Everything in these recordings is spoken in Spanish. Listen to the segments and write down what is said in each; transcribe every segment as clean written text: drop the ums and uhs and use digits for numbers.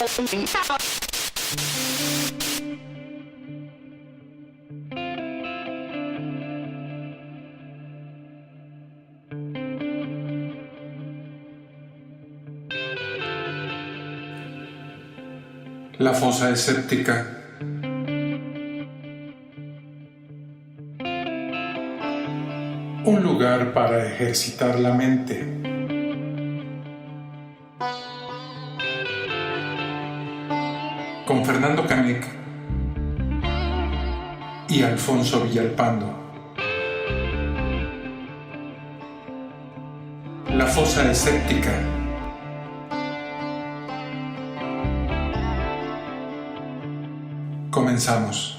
La fosa escéptica. Un lugar para ejercitar la mente. Con Fernando Canek y Alfonso Villalpando. La fosa escéptica. Comenzamos.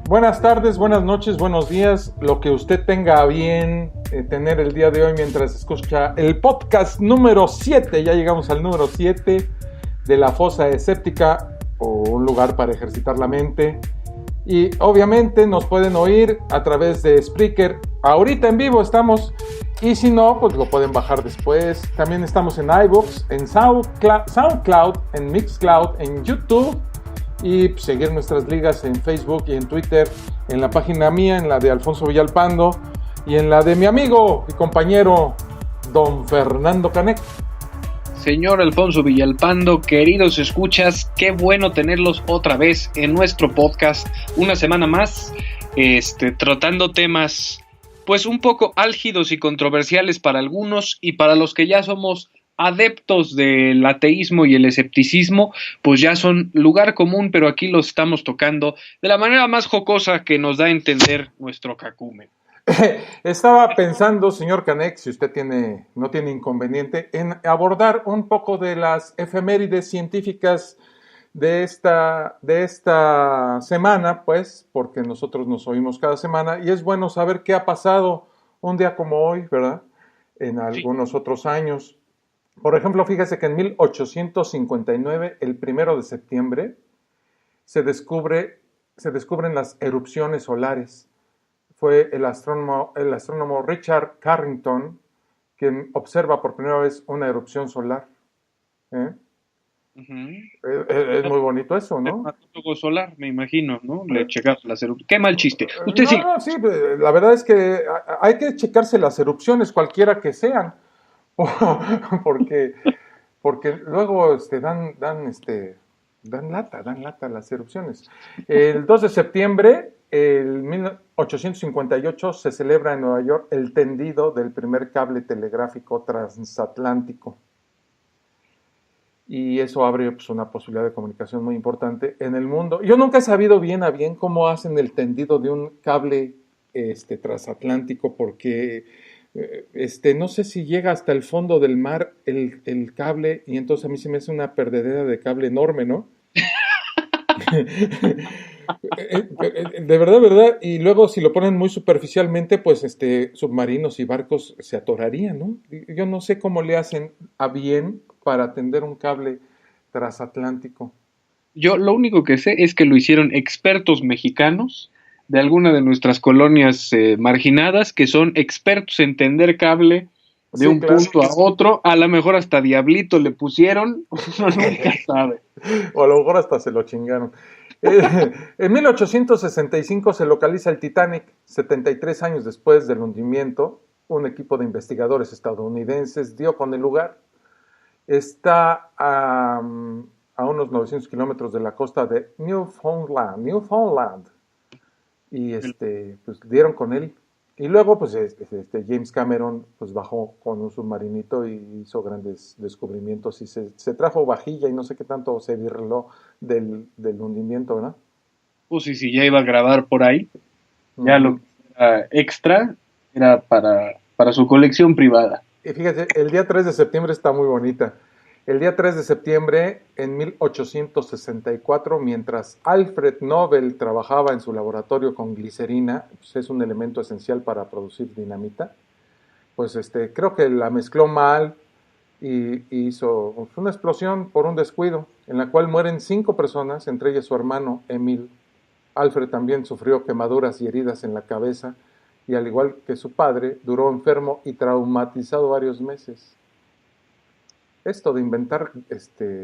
Buenas tardes, buenas noches, buenos días, lo que usted tenga a bien tener el día de hoy mientras escucha el podcast número 7, ya llegamos al número 7 de La Fosa Escéptica, o un lugar para ejercitar la mente, y obviamente nos pueden oír a través de Spreaker, ahorita en vivo estamos, y si no, pues lo pueden bajar después. También estamos en iVoox, en SoundCloud, en Mixcloud, en YouTube, y seguir nuestras ligas en Facebook y en Twitter, en la página mía, en la de Alfonso Villalpando y en la de mi amigo y compañero don Fernando Canek. Señor Alfonso Villalpando, queridos escuchas, qué bueno tenerlos otra vez en nuestro podcast, una semana más, tratando temas pues un poco álgidos y controversiales para algunos, y para los que ya somos adeptos del ateísmo y el escepticismo, pues ya son lugar común, pero aquí los estamos tocando de la manera más jocosa que nos da a entender nuestro cacumen. Estaba pensando, señor Canek, si usted no tiene inconveniente, en abordar un poco de las efemérides científicas de esta semana, pues, porque nosotros nos oímos cada semana, y es bueno saber qué ha pasado un día como hoy, ¿verdad? En algunos otros años. Por ejemplo, fíjese que en 1859, el 1 de septiembre, se descubren las erupciones solares. Fue el astrónomo Richard Carrington quien observa por primera vez una erupción solar. Es muy bonito eso, ¿no? Dermatólogo solar, me imagino, ¿no? Le checas las erupciones. Qué mal chiste. Usted sí. No, sí, la verdad es que hay que checarse las erupciones, cualquiera que sean. porque luego dan lata las erupciones. El 2 de septiembre de 1858 se celebra en Nueva York el tendido del primer cable telegráfico transatlántico, y eso abre pues una posibilidad de comunicación muy importante en el mundo. Yo nunca he sabido bien a bien cómo hacen el tendido de un cable transatlántico, porque no sé si llega hasta el fondo del mar el cable, y entonces a mí se me hace una perdedera de cable enorme, ¿no? De verdad, y luego si lo ponen muy superficialmente, pues submarinos y barcos se atorarían, ¿no? Yo no sé cómo le hacen a bien para tender un cable transatlántico. Yo lo único que sé es que lo hicieron expertos mexicanos de alguna de nuestras colonias marginadas, que son expertos en tender cable de un punto a otro. A lo mejor hasta diablito le pusieron, uno nunca sabe. O a lo mejor hasta se lo chingaron. En 1865 se localiza el Titanic, 73 años después del hundimiento, un equipo de investigadores estadounidenses dio con el lugar. Está a unos 900 kilómetros de la costa de Newfoundland. Y pues dieron con él. Y luego, pues, James Cameron pues bajó con un submarinito y hizo grandes descubrimientos y se trajo vajilla y no sé qué tanto se virló del hundimiento, ¿verdad? Pues sí, ya iba a grabar por ahí. Ya lo Uh-huh. extra era para su colección privada. Y fíjate, el día 3 de septiembre está muy bonita. El día 3 de septiembre, en 1864, mientras Alfred Nobel trabajaba en su laboratorio con glicerina, pues es un elemento esencial para producir dinamita, pues creo que la mezcló mal y hizo una explosión por un descuido, en la cual mueren 5 personas, entre ellas su hermano Emil. Alfred también sufrió quemaduras y heridas en la cabeza, y al igual que su padre, duró enfermo y traumatizado varios meses. Esto de inventar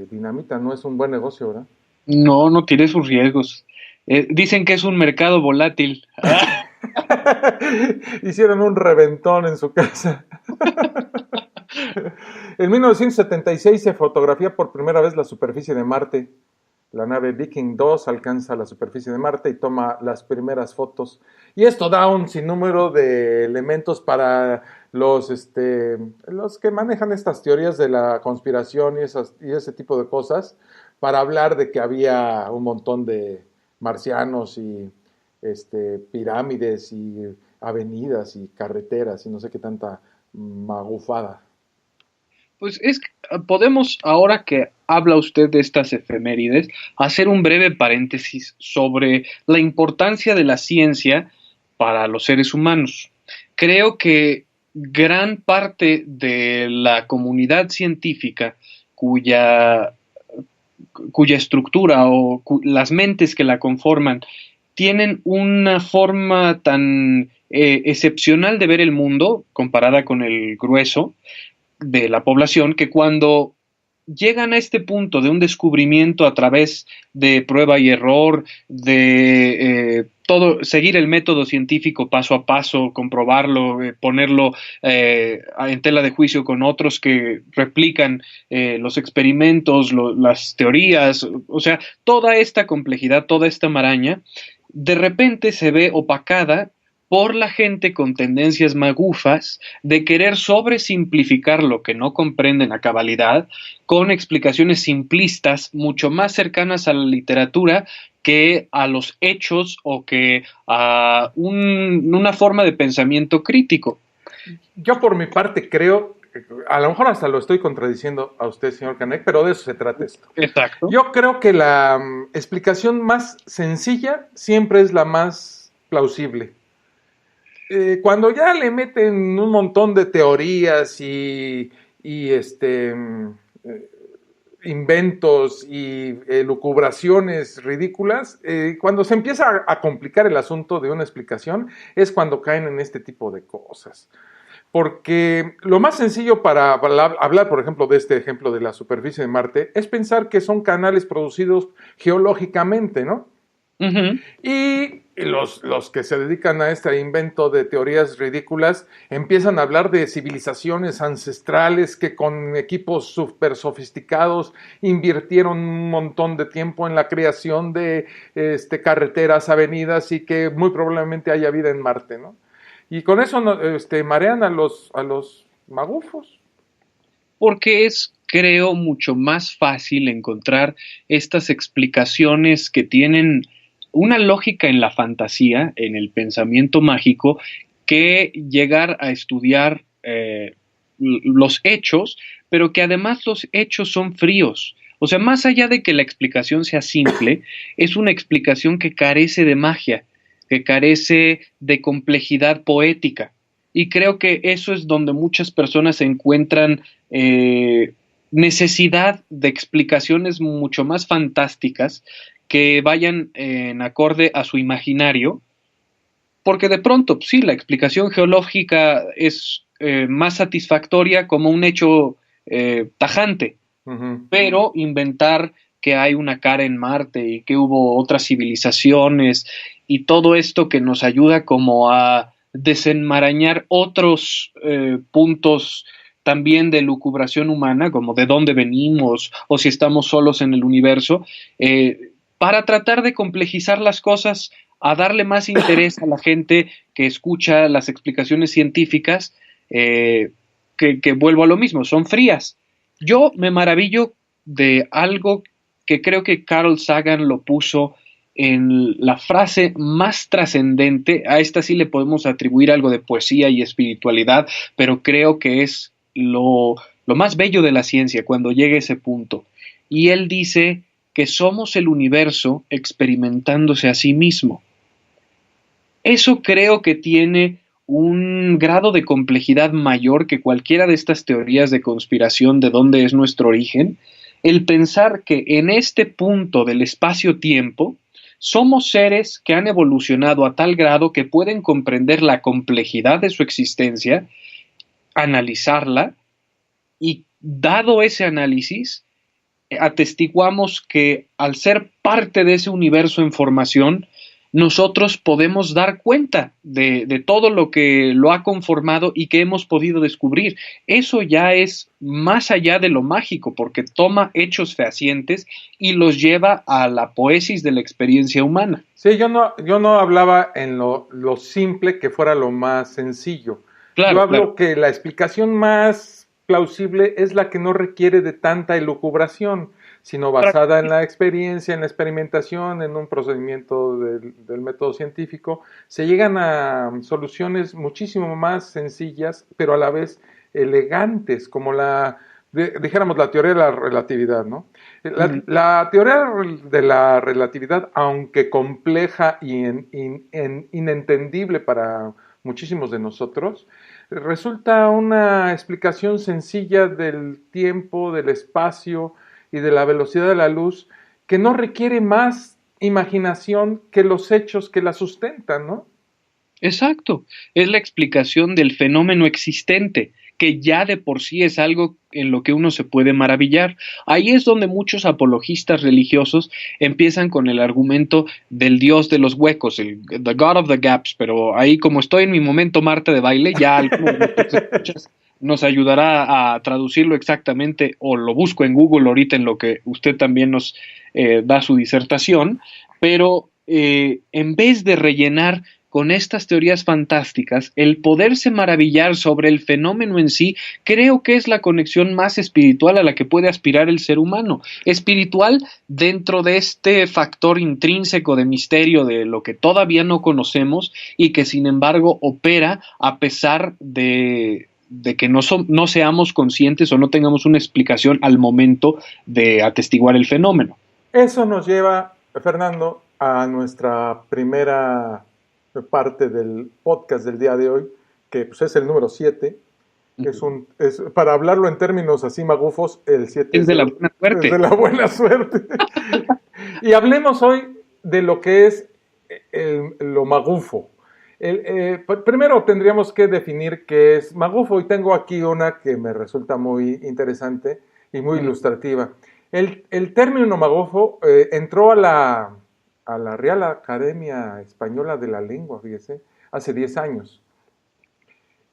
dinamita no es un buen negocio, ¿verdad? No tiene sus riesgos. Dicen que es un mercado volátil. Hicieron un reventón en su casa. En 1976 se fotografía por primera vez la superficie de Marte. La nave Viking 2 alcanza la superficie de Marte y toma las primeras fotos. Y esto da un sinnúmero de elementos para los que manejan estas teorías de la conspiración y ese tipo de cosas, para hablar de que había un montón de marcianos y pirámides y avenidas y carreteras y no sé qué tanta magufada. Pues podemos, ahora que habla usted de estas efemérides, hacer un breve paréntesis sobre la importancia de la ciencia para los seres humanos. Creo que gran parte de la comunidad científica cuya estructura o las mentes que la conforman tienen una forma tan excepcional de ver el mundo comparada con el grueso de la población, que cuando llegan a este punto de un descubrimiento a través de prueba y error, de seguir el método científico paso a paso, comprobarlo, ponerlo en tela de juicio con otros que replican los experimentos, las teorías, o sea, toda esta complejidad, toda esta maraña, de repente se ve opacada por la gente con tendencias magufas de querer sobresimplificar lo que no comprenden a cabalidad con explicaciones simplistas mucho más cercanas a la literatura que a los hechos o que a una forma de pensamiento crítico. Yo por mi parte creo, a lo mejor hasta lo estoy contradiciendo a usted, señor Canek, pero de eso se trata esto. Exacto. Yo creo que la explicación más sencilla siempre es la más plausible. Cuando ya le meten un montón de teorías y inventos y lucubraciones ridículas, cuando se empieza a complicar el asunto de una explicación es cuando caen en este tipo de cosas. Porque lo más sencillo para hablar, por ejemplo, de este ejemplo de la superficie de Marte, es pensar que son canales producidos geológicamente, ¿no? Uh-huh. Y los que se dedican a este invento de teorías ridículas empiezan a hablar de civilizaciones ancestrales que con equipos súper sofisticados invirtieron un montón de tiempo en la creación de carreteras, avenidas y que muy probablemente haya vida en Marte, ¿no? Y con eso marean a los magufos. Porque es, creo, mucho más fácil encontrar estas explicaciones que tienen una lógica en la fantasía, en el pensamiento mágico, que llegar a estudiar los hechos, pero que además los hechos son fríos. O sea, más allá de que la explicación sea simple, es una explicación que carece de magia, que carece de complejidad poética. Y creo que eso es donde muchas personas encuentran necesidad de explicaciones mucho más fantásticas que vayan en acorde a su imaginario, porque de pronto, sí, la explicación geológica es más satisfactoria como un hecho tajante, Uh-huh. pero inventar que hay una cara en Marte y que hubo otras civilizaciones y todo esto que nos ayuda como a desenmarañar otros puntos también de lucubración humana, como de dónde venimos o si estamos solos en el universo, para tratar de complejizar las cosas, a darle más interés a la gente que escucha las explicaciones científicas, que vuelvo a lo mismo, son frías. Yo me maravillo de algo que creo que Carl Sagan lo puso en la frase más trascendente. A esta sí le podemos atribuir algo de poesía y espiritualidad, pero creo que es lo más bello de la ciencia cuando llega a ese punto. Y él dice que somos el universo experimentándose a sí mismo. Eso creo que tiene un grado de complejidad mayor que cualquiera de estas teorías de conspiración de dónde es nuestro origen, el pensar que en este punto del espacio-tiempo somos seres que han evolucionado a tal grado que pueden comprender la complejidad de su existencia, analizarla y, dado ese análisis, atestiguamos que al ser parte de ese universo en formación, nosotros podemos dar cuenta de todo lo que lo ha conformado y que hemos podido descubrir. Eso ya es más allá de lo mágico, porque toma hechos fehacientes y los lleva a la poesis de la experiencia humana. Sí, yo no hablaba en lo simple, que fuera lo más sencillo. Claro, Yo hablo claro. que la explicación más plausible es la que no requiere de tanta elucubración, sino basada en la experiencia, en la experimentación, en un procedimiento del método científico. Se llegan a soluciones muchísimo más sencillas, pero a la vez elegantes, como dijéramos, la teoría de la relatividad, ¿no? La teoría de la relatividad, aunque compleja y inentendible para muchísimos de nosotros, resulta una explicación sencilla del tiempo, del espacio y de la velocidad de la luz, que no requiere más imaginación que los hechos que la sustentan, ¿no? Exacto, es la explicación del fenómeno existente, que ya de por sí es algo en lo que uno se puede maravillar. Ahí es donde muchos apologistas religiosos empiezan con el argumento del dios de los huecos, the God of the Gaps, pero ahí, como estoy en mi momento Marta de baile, ya algunos de nuestros escuchas nos ayudará a traducirlo exactamente, o lo busco en Google ahorita en lo que usted también nos da su disertación, pero en vez de rellenar con estas teorías fantásticas, el poderse maravillar sobre el fenómeno en sí, creo que es la conexión más espiritual a la que puede aspirar el ser humano. Espiritual dentro de este factor intrínseco de misterio de lo que todavía no conocemos y que sin embargo opera a pesar de que no seamos conscientes o no tengamos una explicación al momento de atestiguar el fenómeno. Eso nos lleva, Fernando, a nuestra primera parte del podcast del día de hoy, que pues, es el número 7. Para hablarlo en términos así magufos, el 7 es de la buena suerte. Es de la buena suerte. Y hablemos hoy de lo que es lo magufo. Primero tendríamos que definir qué es magufo, y tengo aquí una que me resulta muy interesante y muy ilustrativa. El término magufo entró a la Real Academia Española de la Lengua, fíjese, hace 10 años.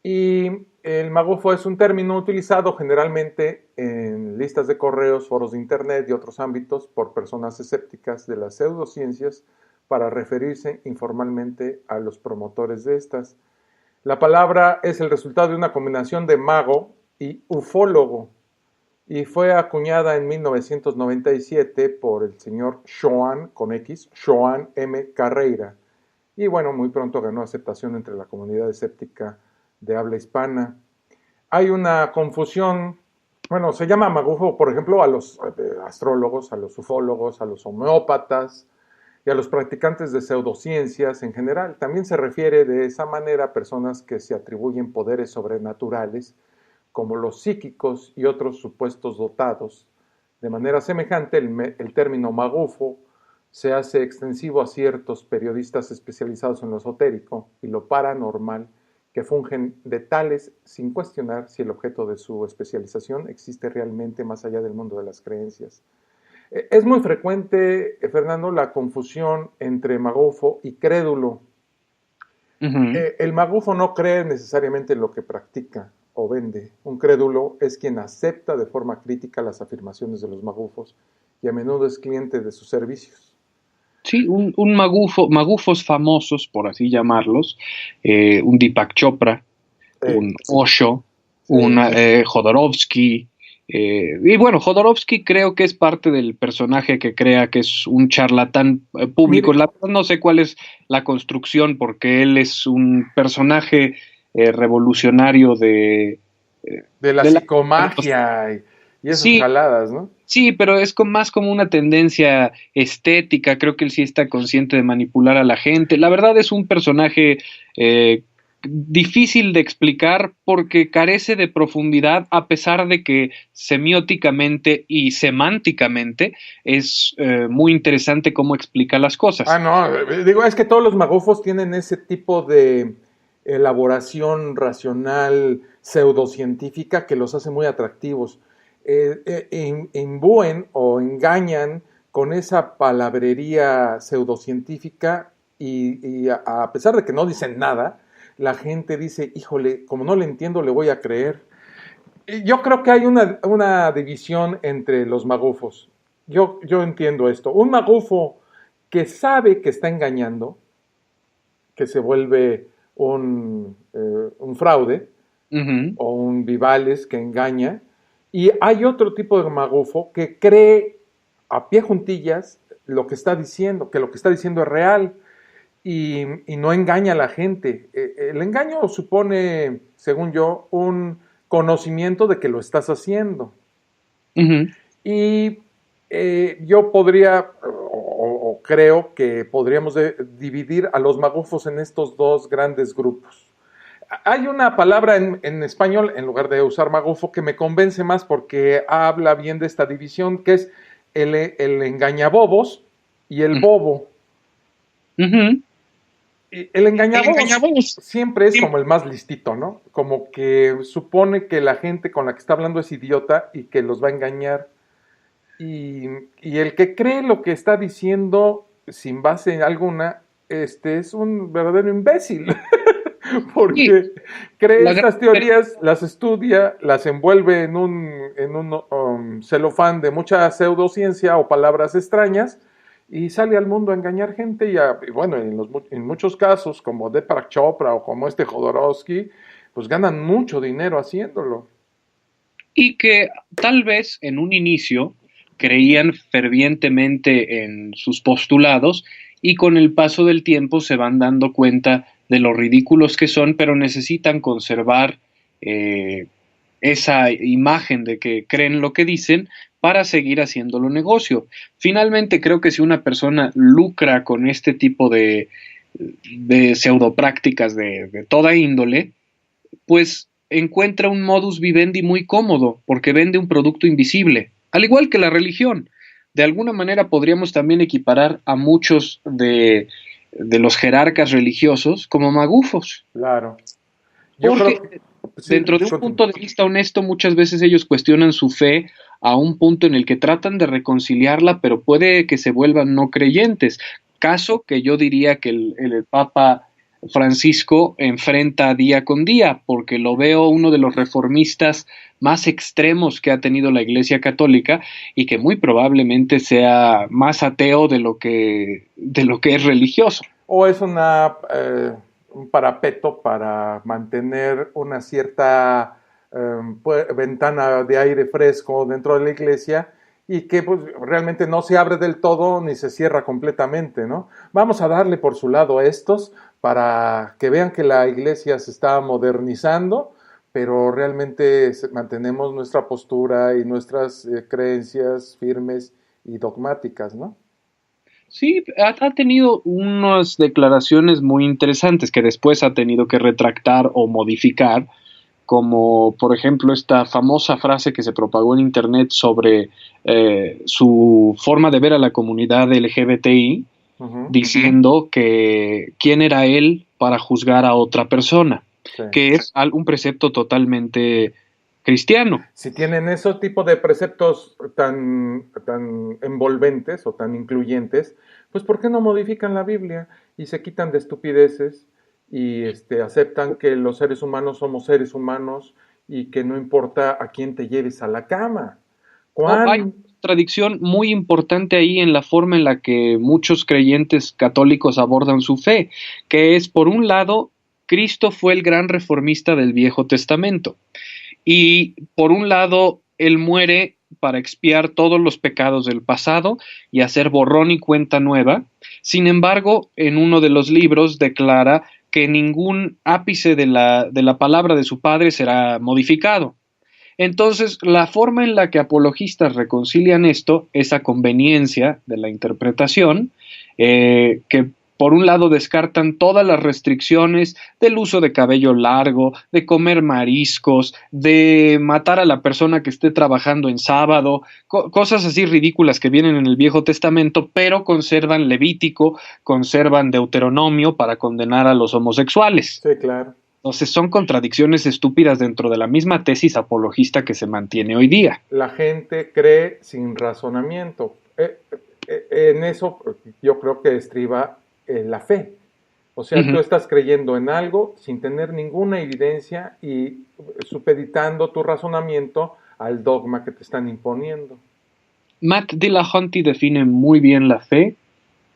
Y el magufo es un término utilizado generalmente en listas de correos, foros de internet y otros ámbitos por personas escépticas de las pseudociencias para referirse informalmente a los promotores de estas. La palabra es el resultado de una combinación de mago y ufólogo, y fue acuñada en 1997 por el señor Xoán, con X, Xoán M. Carreira. Y bueno, muy pronto ganó aceptación entre la comunidad escéptica de habla hispana. Hay una confusión, bueno, se llama magufo, por ejemplo, a los astrólogos, a los ufólogos, a los homeópatas y a los practicantes de pseudociencias en general. También se refiere de esa manera a personas que se atribuyen poderes sobrenaturales, como los psíquicos y otros supuestos dotados. De manera semejante, el término magufo se hace extensivo a ciertos periodistas especializados en lo esotérico y lo paranormal, que fungen de tales sin cuestionar si el objeto de su especialización existe realmente más allá del mundo de las creencias. Es muy frecuente, Fernando, la confusión entre magufo y crédulo. Ujú. El magufo no cree necesariamente en lo que practica o vende. Un crédulo es quien acepta de forma crítica las afirmaciones de los magufos y a menudo es cliente de sus servicios. Sí, un magufos famosos, por así llamarlos, un Deepak Chopra, un Osho, un Sí. Jodorowsky. Y bueno, Jodorowsky creo que es parte del personaje que crea que es un charlatán público. Mire, La verdad no sé cuál es la construcción, porque él es un personaje revolucionario de la de la... psicomagia y esas Sí, jaladas, ¿no? sí, pero es más como una tendencia estética. Creo que él sí está consciente de manipular a la gente. La verdad es un personaje difícil de explicar porque carece de profundidad, a pesar de que semióticamente y semánticamente es muy interesante cómo explica las Ah, cosas. no, digo, es que todos los magufos tienen ese tipo de elaboración racional pseudocientífica que los hace muy atractivos. Imbúen o engañan con esa palabrería pseudocientífica y a pesar de que no dicen nada, la gente dice, híjole, como no le entiendo, le voy a creer. Y yo creo que hay una división entre los magufos. Yo entiendo esto. Un magufo que sabe que está engañando, que se vuelve un fraude Ujú. o un vivales que engaña, y hay otro tipo de magufo que cree a pie juntillas lo que está diciendo, que lo que está diciendo es real y no engaña a la gente. El engaño supone, según yo, un conocimiento de que lo estás haciendo. Ujú. Y yo podría, o creo que podríamos dividir a los magufos en estos dos grandes grupos. Hay una palabra en español, en lugar de usar magufo, que me convence más porque habla bien de esta división, que es el engañabobos y el bobo. Ujú. Y el El engañabobos engañabobos. siempre es como el más listito, ¿no? Como que supone que la gente con la que está hablando es idiota y que los va a engañar. Y, y el que cree lo que está diciendo sin base alguna, es un verdadero imbécil, Sí, porque cree la gran estas teorías, las estudia, las envuelve en un celofán de mucha pseudociencia o palabras extrañas y sale al mundo a engañar gente y bueno, en muchos casos, como Deepak Chopra o como este Jodorowsky, pues ganan mucho dinero haciéndolo. y que tal vez en un inicio creían fervientemente en sus postulados y con el paso del tiempo se van dando cuenta de lo ridículos que son, pero necesitan conservar eh, esa imagen de que creen lo que dicen para seguir haciéndolo negocio. Finalmente, creo que si una persona lucra con este tipo de pseudoprácticas de toda índole, pues encuentra un modus vivendi muy cómodo, porque vende un producto invisible, al igual que la religión. De alguna manera podríamos también equiparar a muchos de los jerarcas religiosos como magufos, Claro. Yo creo porque que sí, dentro de un continúo. punto de vista honesto, muchas veces ellos cuestionan su fe a un punto en el que tratan de reconciliarla, pero puede que se vuelvan no creyentes. Caso que yo diría que el Papa Francisco enfrenta día con día, porque lo veo uno de los reformistas más extremos que ha tenido la Iglesia Católica y que muy probablemente sea más ateo de lo que es religioso. O es un parapeto para mantener una cierta ventana de aire fresco dentro de la iglesia y que pues, realmente no se abre del todo ni se cierra completamente, ¿no? Vamos a darle por su lado a estos para que vean que la iglesia se está modernizando, pero realmente mantenemos nuestra postura y nuestras creencias firmes y dogmáticas, ¿no? Sí, ha tenido unas declaraciones muy interesantes que después ha tenido que retractar o modificar, como por ejemplo esta famosa frase que se propagó en internet sobre su forma de ver a la comunidad LGBTI, Uh -huh. diciendo que quién era él para juzgar a otra persona, Sí. que es un precepto totalmente cristiano. Si tienen ese tipo de preceptos tan envolventes o tan incluyentes, pues ¿por qué no modifican la Biblia y se quitan de estupideces y aceptan que los seres humanos somos seres humanos y que no importa a quién te lleves a la cama. Hay una contradicción muy importante ahí en la forma en la que muchos creyentes católicos abordan su fe, que es, por un lado, Cristo fue el gran reformista del Viejo Testamento, y por un lado, Él muere para expiar todos los pecados del pasado y hacer borrón y cuenta nueva. Sin embargo, en uno de los libros declara que ningún ápice de la palabra de su Padre será modificado. Entonces, la forma en la que apologistas reconcilian esto es a conveniencia de la interpretación, que por un lado descartan todas las restricciones del uso de cabello largo, de comer mariscos, de matar a la persona que esté trabajando en sábado, cosas así ridículas que vienen en el Viejo Testamento, pero conservan Levítico, conservan Deuteronomio para condenar a los homosexuales. Sí, claro. Entonces son contradicciones estúpidas dentro de la misma tesis apologista que se mantiene hoy día. La gente cree sin razonamiento. En eso yo creo que estriba la fe. O sea, tú estás creyendo en algo sin tener ninguna evidencia y supeditando tu razonamiento al dogma que te están imponiendo. Matt Dillahunty define muy bien la fe.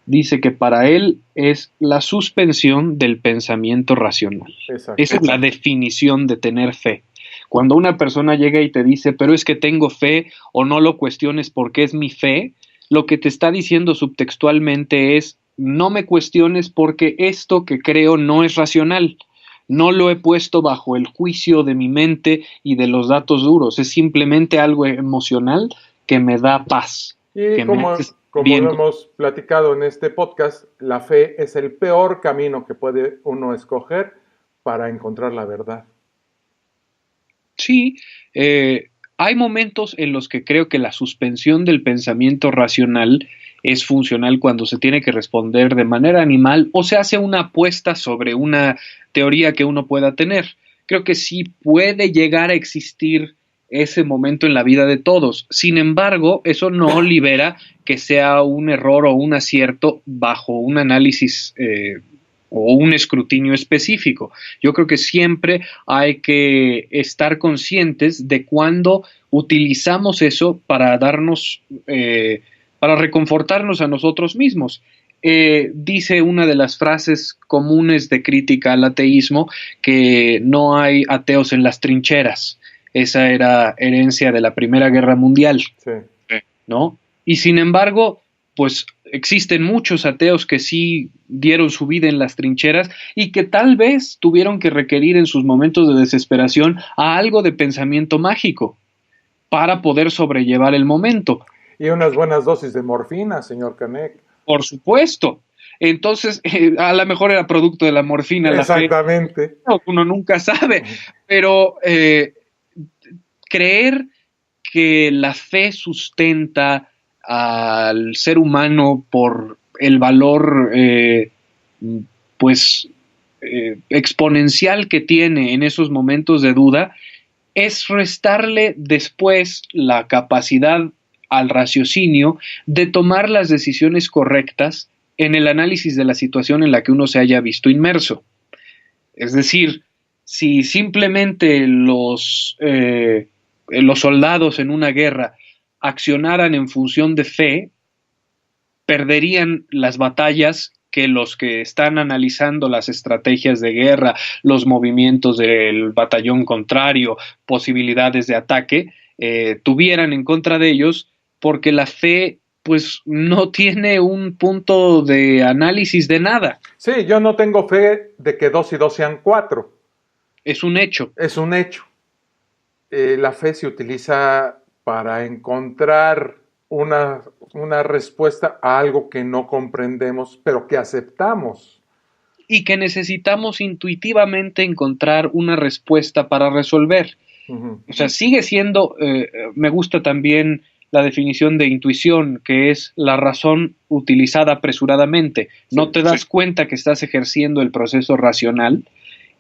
Dice que para él es la suspensión del pensamiento racional. Exacto. Esa es la definición de tener fe. Cuando una persona llega y te dice, pero es que tengo fe, o no lo cuestiones porque es mi fe, lo que te está diciendo subtextualmente es, no me cuestiones porque esto que creo no es racional. No lo he puesto bajo el juicio de mi mente y de los datos duros. Es simplemente algo emocional que me da paz. Y que como lo hemos platicado en este podcast, la fe es el peor camino que puede uno escoger para encontrar la verdad. Sí, hay momentos en los que creo que la suspensión del pensamiento racional es funcional cuando se tiene que responder de manera animal o se hace una apuesta sobre una teoría que uno pueda tener. Creo que sí puede llegar a existir ese momento en la vida de todos. Sin embargo, eso no libera que sea un error o un acierto bajo un análisis o un escrutinio específico. Yo creo que siempre hay que estar conscientes de cuándo utilizamos eso para darnos, para reconfortarnos a nosotros mismos. Dice una de las frases comunes de crítica al ateísmo que no hay ateos en las trincheras. Esa era herencia de la Primera Guerra Mundial, sí. ¿no? Y sin embargo, pues existen muchos ateos que sí dieron su vida en las trincheras y que tal vez tuvieron que requerir en sus momentos de desesperación a algo de pensamiento mágico para poder sobrellevar el momento. Y unas buenas dosis de morfina, señor Canek. Por supuesto. Entonces, a lo mejor era producto de la morfina. Exactamente. La fe. Uno nunca sabe, pero creer que la fe sustenta al ser humano por el valor exponencial que tiene en esos momentos de duda es restarle después la capacidad al raciocinio de tomar las decisiones correctas en el análisis de la situación en la que uno se haya visto inmerso. Es decir, si simplemente los soldados en una guerra accionaran en función de fe, perderían las batallas que los que están analizando las estrategias de guerra, los movimientos del batallón contrario, posibilidades de ataque, tuvieran en contra de ellos, porque la fe pues no tiene un punto de análisis de nada. Sí, yo no tengo fe de que 2 y 2 sean 4. Es un hecho. Es un hecho. La fe se utiliza para encontrar una respuesta a algo que no comprendemos, pero que aceptamos. Y que necesitamos intuitivamente encontrar una respuesta para resolver. Uh-huh. O sea, sigue siendo, me gusta también la definición de intuición, que es la razón utilizada apresuradamente. No te das cuenta que estás ejerciendo el proceso racional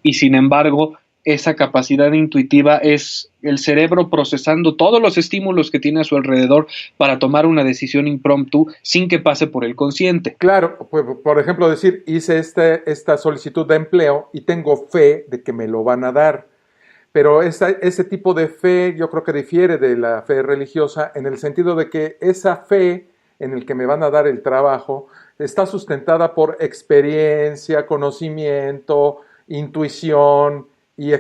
y sin embargo esa capacidad intuitiva es el cerebro procesando todos los estímulos que tiene a su alrededor para tomar una decisión impromptu sin que pase por el consciente. Claro, pues, por ejemplo, decir, hice esta solicitud de empleo y tengo fe de que me lo van a dar. Pero ese tipo de fe yo creo que difiere de la fe religiosa en el sentido de que esa fe en el que me van a dar el trabajo está sustentada por experiencia, conocimiento, intuición y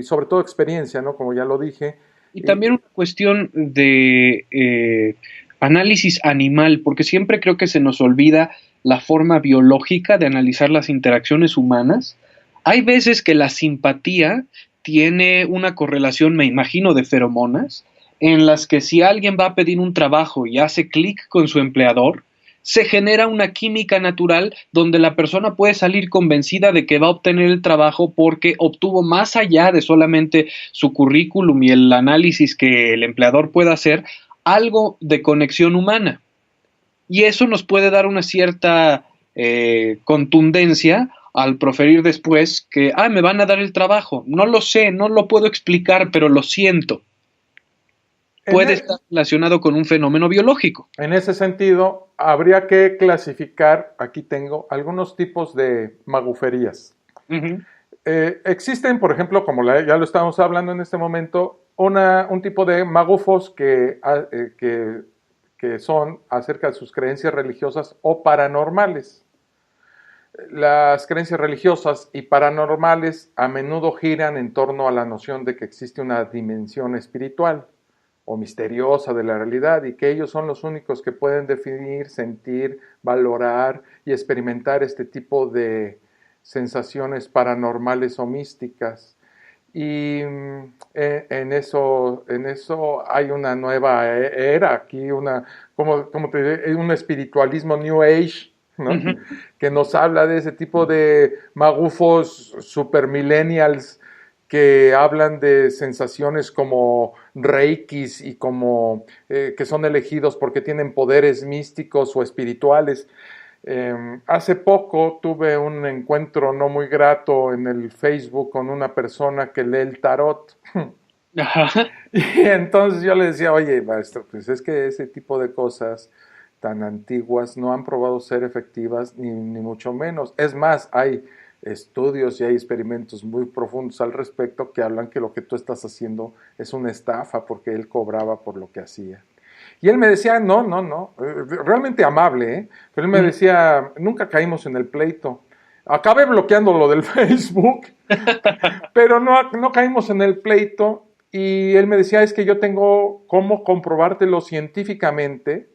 sobre todo experiencia, ¿no? Como ya lo dije. Y también una cuestión de análisis animal, porque siempre creo que se nos olvida la forma biológica de analizar las interacciones humanas. Hay veces que la simpatía tiene una correlación, me imagino, de feromonas, en las que si alguien va a pedir un trabajo y hace clic con su empleador, se genera una química natural donde la persona puede salir convencida de que va a obtener el trabajo porque obtuvo más allá de solamente su currículum y el análisis que el empleador pueda hacer, algo de conexión humana. Y eso nos puede dar una cierta contundencia al proferir después que, me van a dar el trabajo. No lo sé, no lo puedo explicar, pero lo siento. Puede estar relacionado con un fenómeno biológico. En ese sentido, habría que clasificar, aquí tengo, algunos tipos de maguferías. Uh-huh. Existen, por ejemplo, como ya lo estamos hablando en este momento, un tipo de magufos que son acerca de sus creencias religiosas o paranormales. Las creencias religiosas y paranormales a menudo giran en torno a la noción de que existe una dimensión espiritual o misteriosa de la realidad y que ellos son los únicos que pueden definir, sentir, valorar y experimentar este tipo de sensaciones paranormales o místicas. Y en eso hay una nueva era aquí, como te diré, un espiritualismo New Age, ¿no? Uh-huh. Que nos habla de ese tipo de magufos super millennials que hablan de sensaciones como reikis y como que son elegidos porque tienen poderes místicos o espirituales. Hace poco tuve un encuentro no muy grato en el Facebook con una persona que lee el tarot. Ajá. Y entonces yo le decía, oye, maestro, pues es que ese tipo de cosas tan antiguas no han probado ser efectivas ni mucho menos. Es más, hay estudios y hay experimentos muy profundos al respecto que hablan que lo que tú estás haciendo es una estafa porque él cobraba por lo que hacía. Y él me decía, no, realmente amable, pero él me decía, nunca caímos en el pleito. Acabé bloqueando lo del Facebook, pero no caímos en el pleito. Y él me decía, es que yo tengo cómo comprobártelo científicamente,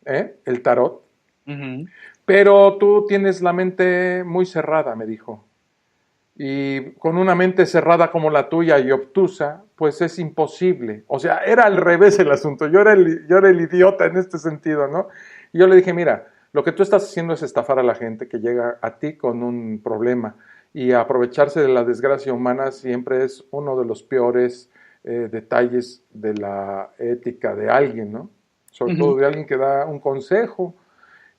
el tarot, uh-huh. Pero tú tienes la mente muy cerrada, me dijo. Y con una mente cerrada como la tuya y obtusa, pues es imposible. O sea, era al revés el asunto. Yo era el idiota en este sentido, ¿no? Y yo le dije, mira, lo que tú estás haciendo es estafar a la gente que llega a ti con un problema. Y aprovecharse de la desgracia humana siempre es uno de los peores detalles de la ética de alguien, ¿no? Sobre uh-huh. todo de alguien que da un consejo.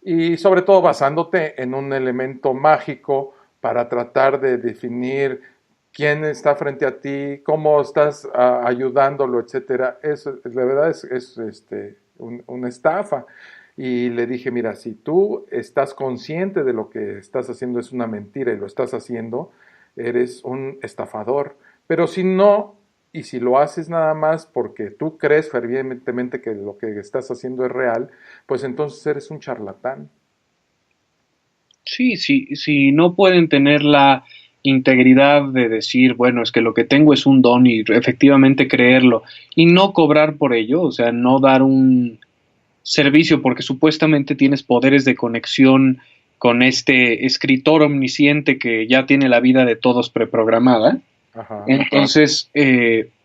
Y sobre todo basándote en un elemento mágico para tratar de definir quién está frente a ti, cómo estás ayudándolo, etcétera. Eso, la verdad, es una estafa. Y le dije, mira, si tú estás consciente de lo que estás haciendo es una mentira y lo estás haciendo, eres un estafador. Pero si no, y si lo haces nada más porque tú crees fervientemente que lo que estás haciendo es real, pues entonces eres un charlatán. Sí, no pueden tener la integridad de decir, bueno, es que lo que tengo es un don y efectivamente creerlo y no cobrar por ello, o sea, no dar un servicio porque supuestamente tienes poderes de conexión con este escritor omnisciente que ya tiene la vida de todos preprogramada. Ajá. Entonces,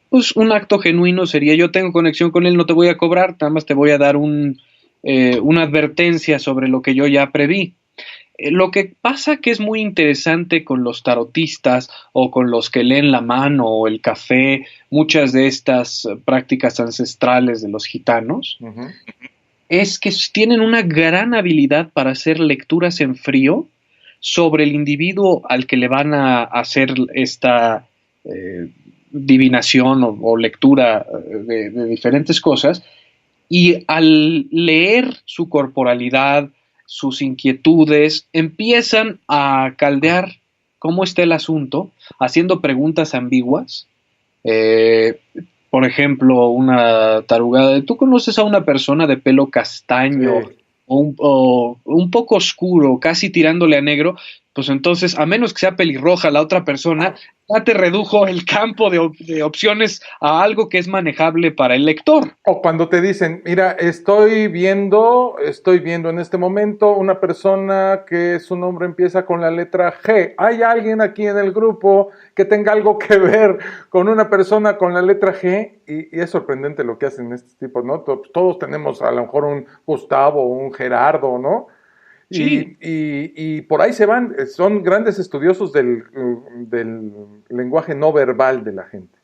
pues un acto genuino sería, yo tengo conexión con él, no te voy a cobrar, nada más te voy a dar una advertencia sobre lo que yo ya preví. Lo que pasa que es muy interesante con los tarotistas o con los que leen la mano o el café, muchas de estas prácticas ancestrales de los gitanos, uh-huh. es que tienen una gran habilidad para hacer lecturas en frío sobre el individuo al que le van a hacer esta divinación o lectura de diferentes cosas, y al leer su corporalidad, sus inquietudes, empiezan a caldear cómo está el asunto, haciendo preguntas ambiguas. Por ejemplo, una tarugada de, ¿tú conoces a una persona de pelo castaño o un poco oscuro, casi tirándole a negro? Pues entonces, a menos que sea pelirroja la otra persona, ya te redujo el campo de opciones a algo que es manejable para el lector. O cuando te dicen, mira, estoy viendo en este momento una persona que su nombre empieza con la letra G. ¿Hay alguien aquí en el grupo que tenga algo que ver con una persona con la letra G? Y es sorprendente lo que hacen estos tipos, ¿no? Todos tenemos a lo mejor un Gustavo, un Gerardo, ¿no? Sí. Y por ahí se van, son grandes estudiosos del lenguaje no verbal de la gente.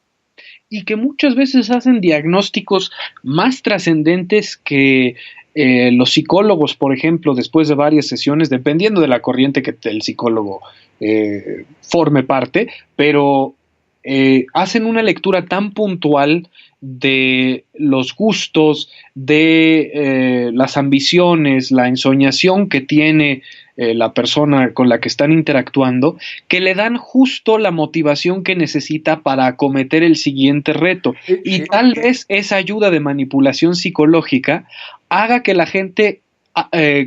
Y que muchas veces hacen diagnósticos más trascendentes que los psicólogos, por ejemplo, después de varias sesiones, dependiendo de la corriente que el psicólogo forme parte, pero hacen una lectura tan puntual de los gustos, de las ambiciones, la ensoñación que tiene la persona con la que están interactuando, que le dan justo la motivación que necesita para acometer el siguiente reto. Y tal vez esa ayuda de manipulación psicológica haga que la gente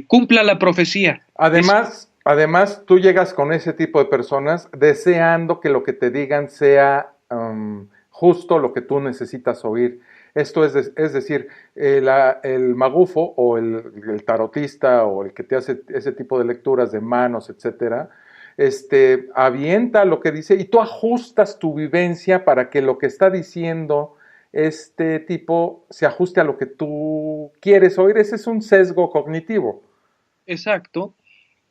cumpla la profecía. Además, tú llegas con ese tipo de personas deseando que lo que te digan sea justo lo que tú necesitas oír. Esto es decir, el magufo o el tarotista o el que te hace ese tipo de lecturas de manos, etcétera, avienta lo que dice y tú ajustas tu vivencia para que lo que está diciendo este tipo se ajuste a lo que tú quieres oír. Ese es un sesgo cognitivo. Exacto.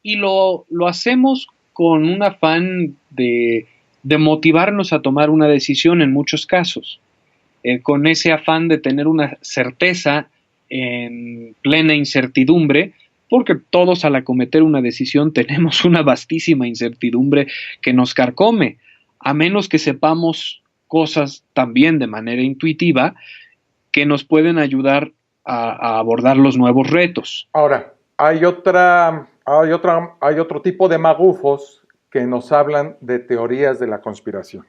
Y lo hacemos con un afán de motivarnos a tomar una decisión en muchos casos. Con ese afán de tener una certeza en plena incertidumbre, porque todos al acometer una decisión tenemos una vastísima incertidumbre que nos carcome, a menos que sepamos cosas también de manera intuitiva que nos pueden ayudar a abordar los nuevos retos. Ahora, hay otro tipo de magufos que nos hablan de teorías de la conspiración.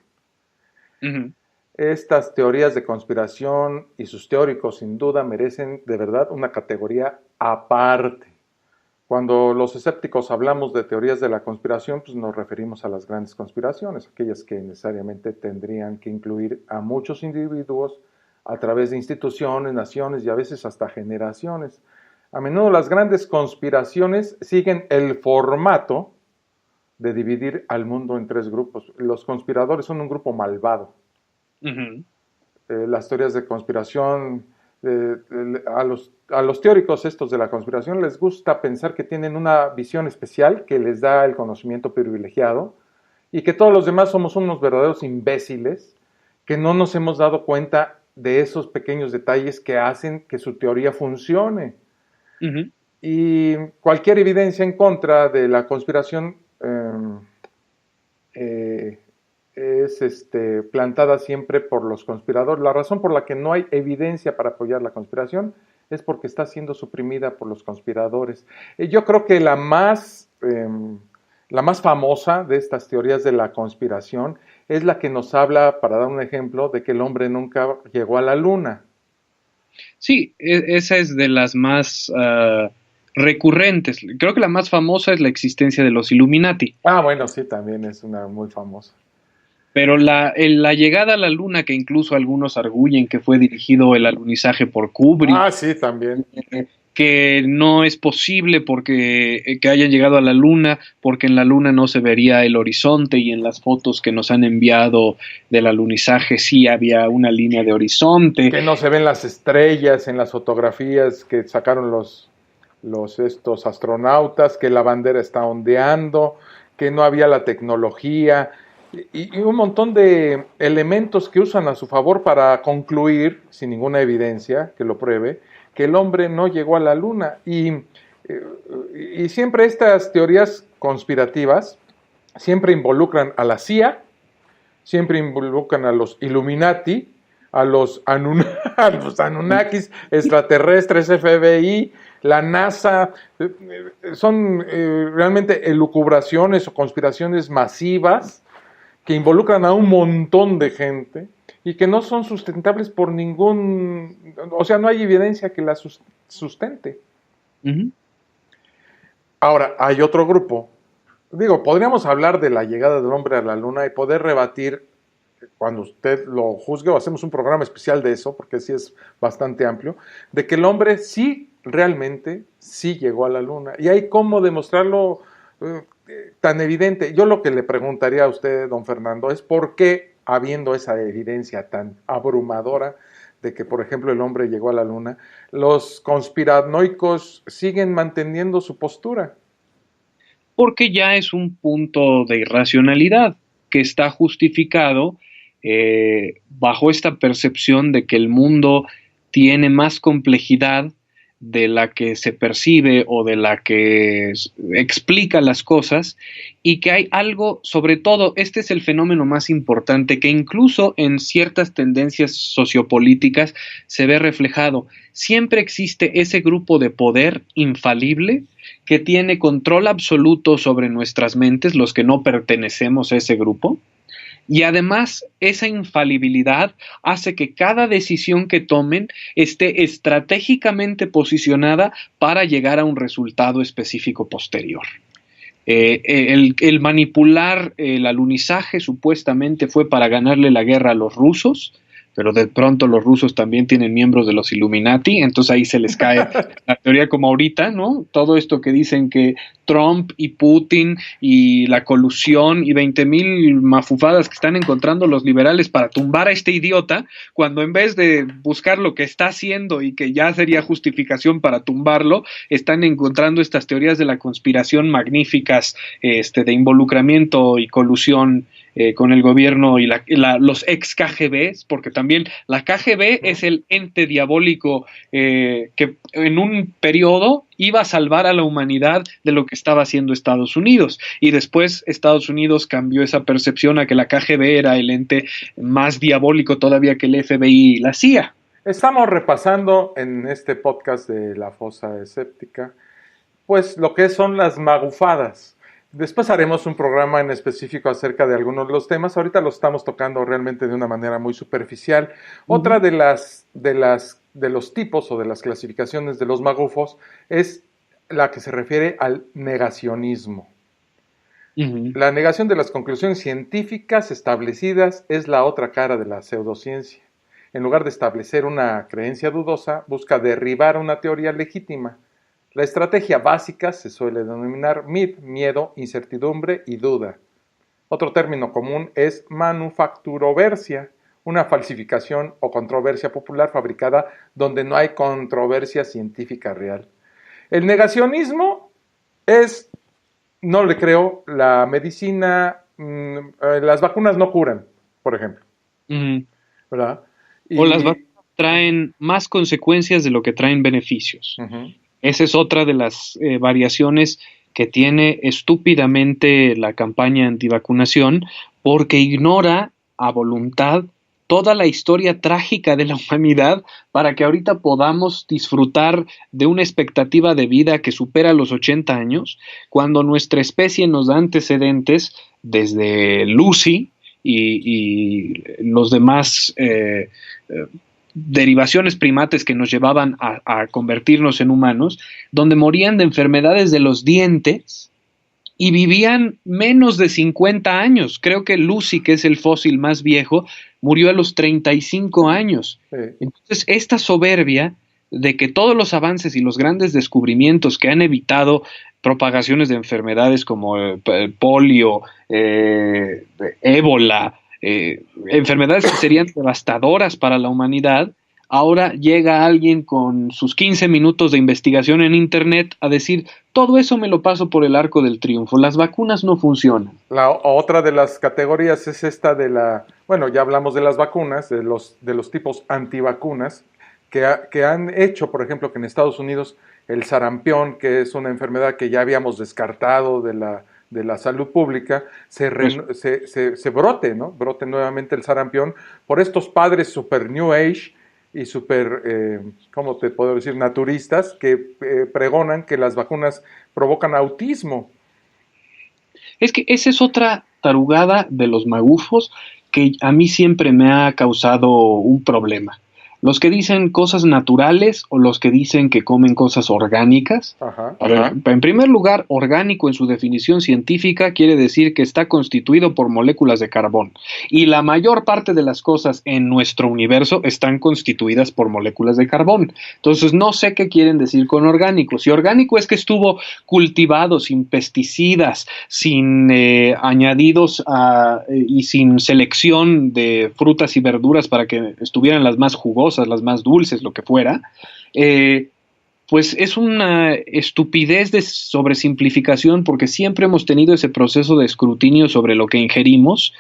Uh-huh. Estas teorías de conspiración y sus teóricos sin duda merecen de verdad una categoría aparte. Cuando los escépticos hablamos de teorías de la conspiración, pues nos referimos a las grandes conspiraciones, aquellas que necesariamente tendrían que incluir a muchos individuos a través de instituciones, naciones y a veces hasta generaciones. A menudo las grandes conspiraciones siguen el formato de dividir al mundo en tres grupos. Los conspiradores son un grupo malvado. Uh-huh. Las teorías de conspiración, a los teóricos estos de la conspiración les gusta pensar que tienen una visión especial que les da el conocimiento privilegiado y que todos los demás somos unos verdaderos imbéciles que no nos hemos dado cuenta de esos pequeños detalles que hacen que su teoría funcione. Uh-huh. Y cualquier evidencia en contra de la conspiración es plantada siempre por los conspiradores. La razón por la que no hay evidencia para apoyar la conspiración es porque está siendo suprimida por los conspiradores. Yo creo que la más famosa de estas teorías de la conspiración es la que nos habla, para dar un ejemplo, de que el hombre nunca llegó a la luna. Sí, esa es de las más recurrentes. Creo que la más famosa es la existencia de los Illuminati. Ah, bueno, sí, también es una muy famosa. Pero la llegada a la luna, que incluso algunos arguyen que fue dirigido el alunizaje por Kubrick. Ah, sí, también. Que no es posible porque que hayan llegado a la luna, porque en la luna no se vería el horizonte y en las fotos que nos han enviado del alunizaje sí había una línea de horizonte. Que no se ven las estrellas en las fotografías que sacaron estos astronautas, que la bandera está ondeando, que no había la tecnología y un montón de elementos que usan a su favor para concluir, sin ninguna evidencia que lo pruebe, que el hombre no llegó a la luna. Y siempre estas teorías conspirativas siempre involucran a la CIA, siempre involucran a los Illuminati, a los Anunnakis, extraterrestres, FBI, la NASA. Son realmente elucubraciones o conspiraciones masivas que involucran a un montón de gente y que no son sustentables por o sea, no hay evidencia que las sustente. Uh-huh. Ahora, hay otro grupo. Podríamos hablar de la llegada del hombre a la luna y poder rebatir, cuando usted lo juzgue, o hacemos un programa especial de eso, porque sí es bastante amplio, de que el hombre sí, realmente, sí llegó a la luna. Y hay cómo demostrarlo tan evidente. Yo lo que le preguntaría a usted, don Fernando, es por qué, habiendo esa evidencia tan abrumadora de que, por ejemplo, el hombre llegó a la luna, los conspiranoicos siguen manteniendo su postura. Porque ya es un punto de irracionalidad que está justificado bajo esta percepción de que el mundo tiene más complejidad de la que se percibe o de la que explica las cosas, y que hay algo, sobre todo, este es el fenómeno más importante, que incluso en ciertas tendencias sociopolíticas se ve reflejado. Siempre existe ese grupo de poder infalible que tiene control absoluto sobre nuestras mentes, los que no pertenecemos a ese grupo. Y además, esa infalibilidad hace que cada decisión que tomen esté estratégicamente posicionada para llegar a un resultado específico posterior. El manipular el alunizaje supuestamente fue para ganarle la guerra a los rusos, pero de pronto los rusos también tienen miembros de los Illuminati, entonces ahí se les cae la teoría como ahorita, ¿no? Todo esto que dicen que Trump y Putin y la colusión y 20,000 mafufadas que están encontrando los liberales para tumbar a este idiota, cuando en vez de buscar lo que está haciendo y que ya sería justificación para tumbarlo, están encontrando estas teorías de la conspiración magníficas, de involucramiento y colusión con el gobierno y los ex KGBs, porque también la KGB es el ente diabólico que en un periodo iba a salvar a la humanidad de lo que estaba haciendo Estados Unidos, y después Estados Unidos cambió esa percepción a que la KGB era el ente más diabólico todavía que el FBI y la CIA. Estamos repasando en este podcast de La Fosa Escéptica, pues lo que son las magufadas. Después haremos un programa en específico acerca de algunos de los temas. Ahorita los estamos tocando realmente de una manera muy superficial. Uh-huh. Otra de los tipos o de las clasificaciones de los magufos es la que se refiere al negacionismo. Uh-huh. La negación de las conclusiones científicas establecidas es la otra cara de la pseudociencia. En lugar de establecer una creencia dudosa, busca derribar una teoría legítima. La estrategia básica se suele denominar MID, miedo, incertidumbre y duda. Otro término común es manufacturoversia, una falsificación o controversia popular fabricada donde no hay controversia científica real. El negacionismo es, no le creo, la medicina, las vacunas no curan, por ejemplo. Uh-huh. ¿Verdad? O las vacunas traen más consecuencias de lo que traen beneficios. Uh-huh. Esa es otra de las variaciones que tiene estúpidamente la campaña antivacunación, porque ignora a voluntad toda la historia trágica de la humanidad para que ahorita podamos disfrutar de una expectativa de vida que supera los 80 años, cuando nuestra especie nos da antecedentes desde Lucy y los demás derivaciones primates que nos llevaban a convertirnos en humanos, donde morían de enfermedades de los dientes y vivían menos de 50 años. Creo que Lucy, que es el fósil más viejo, murió a los 35 años. Sí. Entonces, esta soberbia de que todos los avances y los grandes descubrimientos que han evitado propagaciones de enfermedades como polio, ébola, enfermedades que serían devastadoras para la humanidad, ahora llega alguien con sus 15 minutos de investigación en internet a decir, todo eso me lo paso por el arco del triunfo, las vacunas no funcionan. La otra de las categorías es esta de bueno, ya hablamos de las vacunas, de los tipos antivacunas, que han hecho, por ejemplo, que en Estados Unidos el sarampión, que es una enfermedad que ya habíamos descartado de la de la salud pública, se brote, ¿no? Brote nuevamente el sarampión por estos padres super New Age y super, ¿cómo te puedo decir?, naturistas que pregonan que las vacunas provocan autismo. Es que esa es otra tarugada de los magufos que a mí siempre me ha causado un problema. Los que dicen cosas naturales o los que dicen que comen cosas orgánicas. Ajá. A ver, en primer lugar, orgánico en su definición científica quiere decir que está constituido por moléculas de carbón. Y la mayor parte de las cosas en nuestro universo están constituidas por moléculas de carbón. Entonces, no sé qué quieren decir con orgánico. Si orgánico es que estuvo cultivado sin pesticidas, sin añadidos y sin selección de frutas y verduras para que estuvieran las más jugosas, las más dulces, lo que fuera, pues es una estupidez de sobresimplificación, porque siempre hemos tenido ese proceso de escrutinio sobre lo que ingerimos,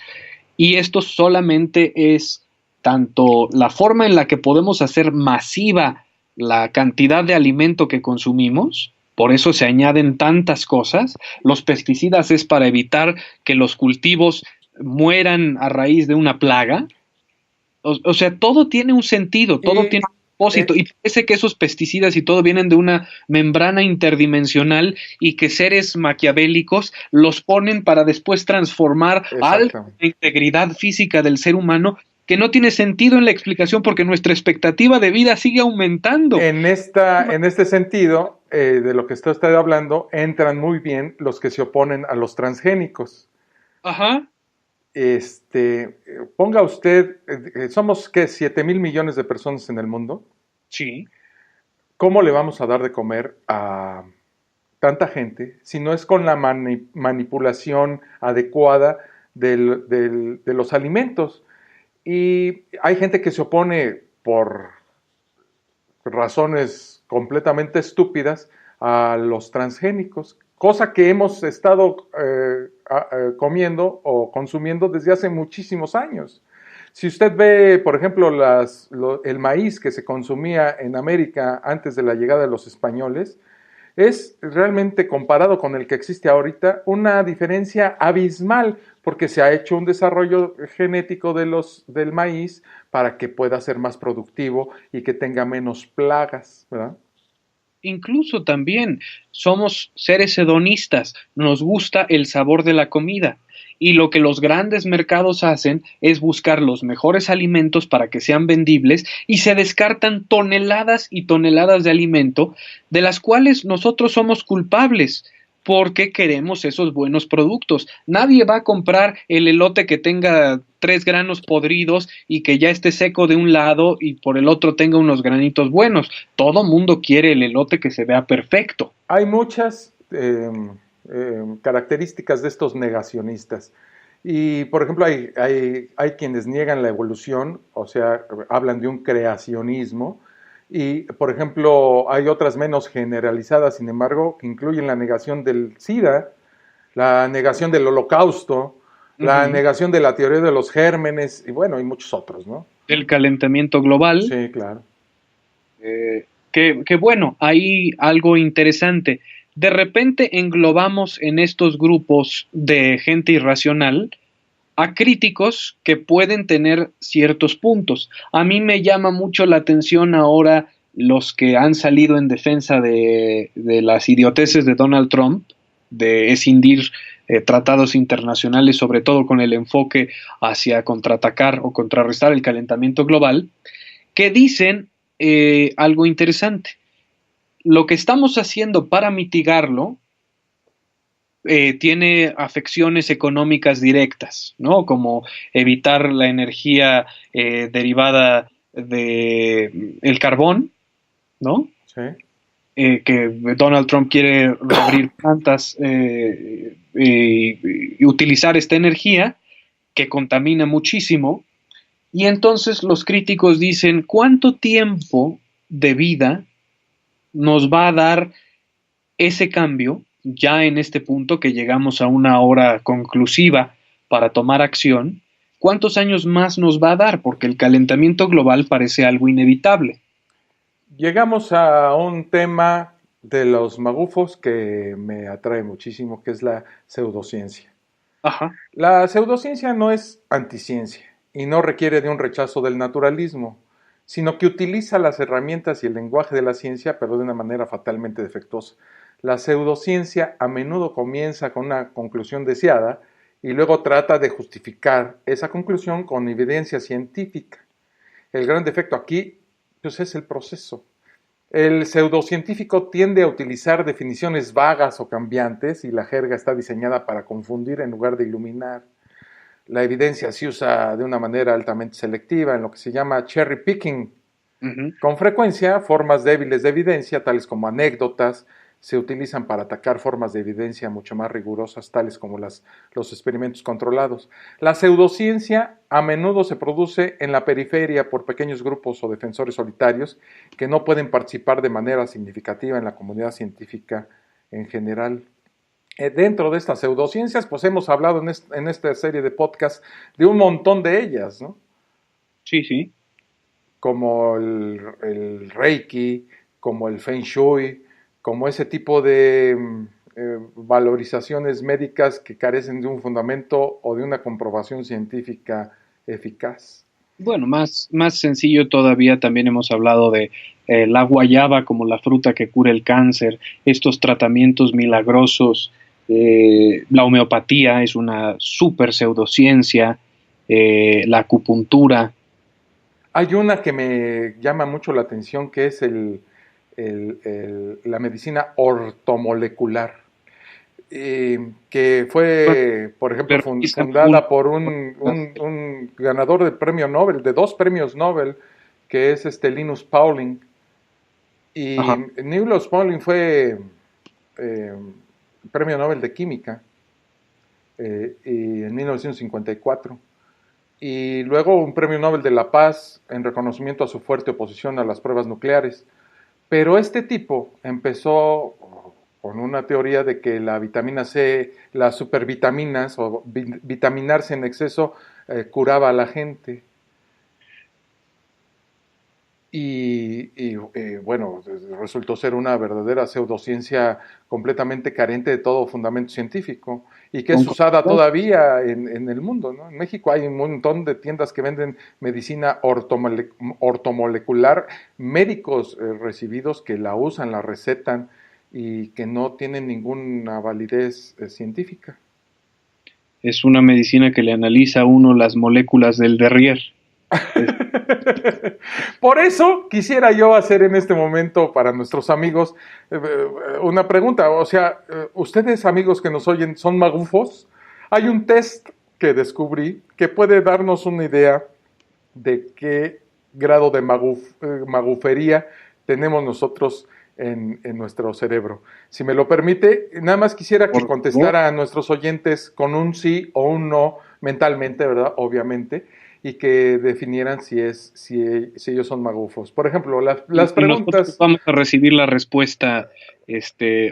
y esto solamente es tanto la forma en la que podemos hacer masiva la cantidad de alimento que consumimos. Por eso se añaden tantas cosas. Los pesticidas es para evitar que los cultivos mueran a raíz de una plaga. O sea, todo tiene un sentido, todo tiene un propósito, y parece que esos pesticidas y todo vienen de una membrana interdimensional y que seres maquiavélicos los ponen para después transformar a la integridad física del ser humano, que no tiene sentido en la explicación porque nuestra expectativa de vida sigue aumentando. En este sentido, de lo que está hablando, entran muy bien los que se oponen a los transgénicos. Ajá. Ponga usted, somos, ¿qué? 7,000 millones de personas en el mundo. Sí. ¿Cómo le vamos a dar de comer a tanta gente si no es con la manipulación adecuada de los alimentos? Y hay gente que se opone por razones completamente estúpidas a los transgénicos, cosa que hemos estado comiendo o consumiendo desde hace muchísimos años. Si usted ve, por ejemplo, el maíz que se consumía en América antes de la llegada de los españoles, es realmente, comparado con el que existe ahorita, una diferencia abismal, porque se ha hecho un desarrollo genético del maíz para que pueda ser más productivo y que tenga menos plagas, ¿verdad? Incluso también somos seres hedonistas, nos gusta el sabor de la comida, y lo que los grandes mercados hacen es buscar los mejores alimentos para que sean vendibles, y se descartan toneladas y toneladas de alimento de las cuales nosotros somos culpables porque queremos esos buenos productos. Nadie va a comprar el elote que tenga 3 granos podridos y que ya esté seco de un lado y por el otro tenga unos granitos buenos. Todo mundo quiere el elote que se vea perfecto. Hay muchas características de estos negacionistas. Y, por ejemplo, hay quienes niegan la evolución, o sea, hablan de un creacionismo. Y, por ejemplo, hay otras menos generalizadas, sin embargo, que incluyen la negación del SIDA, la negación del Holocausto, la negación de la teoría de los gérmenes, y bueno, hay muchos otros, ¿no? El calentamiento global. Sí, claro. Que bueno, hay algo interesante. De repente englobamos en estos grupos de gente irracional a críticos que pueden tener ciertos puntos. A mí me llama mucho la atención ahora los que han salido en defensa de las idioteces de Donald Trump, de escindir tratados internacionales, sobre todo con el enfoque hacia contraatacar o contrarrestar el calentamiento global, que dicen algo interesante. Lo que estamos haciendo para mitigarlo tiene afecciones económicas directas, ¿no? Como evitar la energía derivada del carbón, ¿no? Sí. Que Donald Trump quiere reabrir plantas y utilizar esta energía que contamina muchísimo. Y entonces los críticos dicen, ¿cuánto tiempo de vida nos va a dar ese cambio ya en este punto que llegamos a una hora conclusiva para tomar acción? ¿Cuántos años más nos va a dar? Porque el calentamiento global parece algo inevitable. Llegamos a un tema de los magufos que me atrae muchísimo, que es la pseudociencia. Ajá. La pseudociencia no es anticiencia y no requiere de un rechazo del naturalismo, sino que utiliza las herramientas y el lenguaje de la ciencia, pero de una manera fatalmente defectuosa. La pseudociencia a menudo comienza con una conclusión deseada y luego trata de justificar esa conclusión con evidencia científica. El gran defecto aquí, pues, es el proceso. El pseudocientífico tiende a utilizar definiciones vagas o cambiantes y la jerga está diseñada para confundir en lugar de iluminar. La evidencia se usa de una manera altamente selectiva en lo que se llama cherry picking. Uh-huh. Con frecuencia, formas débiles de evidencia, tales como anécdotas, se utilizan para atacar formas de evidencia mucho más rigurosas, tales como los experimentos controlados. La pseudociencia a menudo se produce en la periferia por pequeños grupos o defensores solitarios que no pueden participar de manera significativa en la comunidad científica en general. Dentro de estas pseudociencias, pues hemos hablado en esta serie de podcasts de un montón de ellas, ¿no? Sí, sí. Como el Reiki, como el Feng Shui, como ese tipo de valorizaciones médicas que carecen de un fundamento o de una comprobación científica eficaz. Bueno, más sencillo todavía, también hemos hablado de la guayaba como la fruta que cura el cáncer, estos tratamientos milagrosos, la homeopatía es una super pseudociencia, la acupuntura. Hay una que me llama mucho la atención que es la medicina ortomolecular, que fue, por ejemplo, fundada por un ganador del premio Nobel, de 2 premios Nobel, que es Linus Pauling. Y Linus Pauling fue premio Nobel de Química y en 1954. Y luego un premio Nobel de la Paz en reconocimiento a su fuerte oposición a las pruebas nucleares. Pero este tipo empezó con una teoría de que la vitamina C, las supervitaminas o vitaminarse en exceso curaba a la gente. Y bueno, resultó ser una verdadera pseudociencia completamente carente de todo fundamento científico y que es usada todavía en el mundo, ¿no? En México hay un montón de tiendas que venden medicina ortomolecular, médicos recibidos que la usan, la recetan y que no tienen ninguna validez científica. Es una medicina que le analiza a uno las moléculas del derrier. Por eso quisiera yo hacer en este momento para nuestros amigos una pregunta. O sea, ustedes, amigos que nos oyen, ¿son magufos? Hay un test que descubrí que puede darnos una idea de qué grado de magufería tenemos nosotros en nuestro cerebro. Si me lo permite, nada más quisiera que contestara a nuestros oyentes con un sí o un no mentalmente, ¿verdad? Obviamente. Y que definieran si ellos son magufos. Por ejemplo, las preguntas... Vamos a recibir la respuesta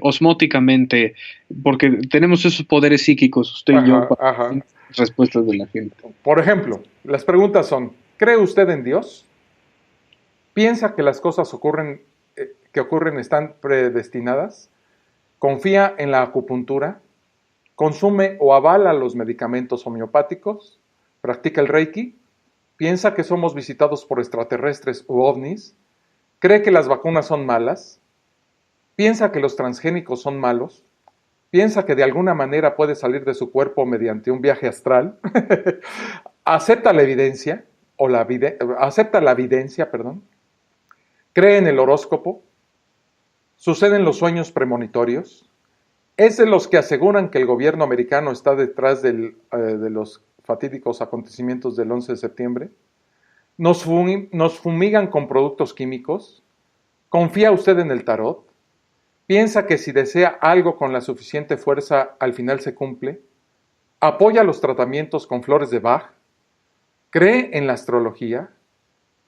osmóticamente, porque tenemos esos poderes psíquicos, usted y yo, para respuestas de la gente. Por ejemplo, las preguntas son: ¿cree usted en Dios? ¿Piensa que las cosas que ocurren están predestinadas? ¿Confía en la acupuntura? ¿Consume o avala los medicamentos homeopáticos? ¿Practica el Reiki? ¿Piensa que somos visitados por extraterrestres u ovnis? ¿Cree que las vacunas son malas? ¿Piensa que los transgénicos son malos? ¿Piensa que de alguna manera puede salir de su cuerpo mediante un viaje astral? ¿Acepta la evidencia? ¿Acepta la evidencia, perdón? ¿Cree en el horóscopo? ¿Suceden los sueños premonitorios? ¿Es de los que aseguran que el gobierno americano está detrás de los fatídicos acontecimientos del 11 de septiembre? ¿Nos fumigan con productos químicos? ¿Confía usted en el tarot? ¿Piensa que si desea algo con la suficiente fuerza al final se cumple? ¿Apoya los tratamientos con flores de Bach? ¿Cree en la astrología?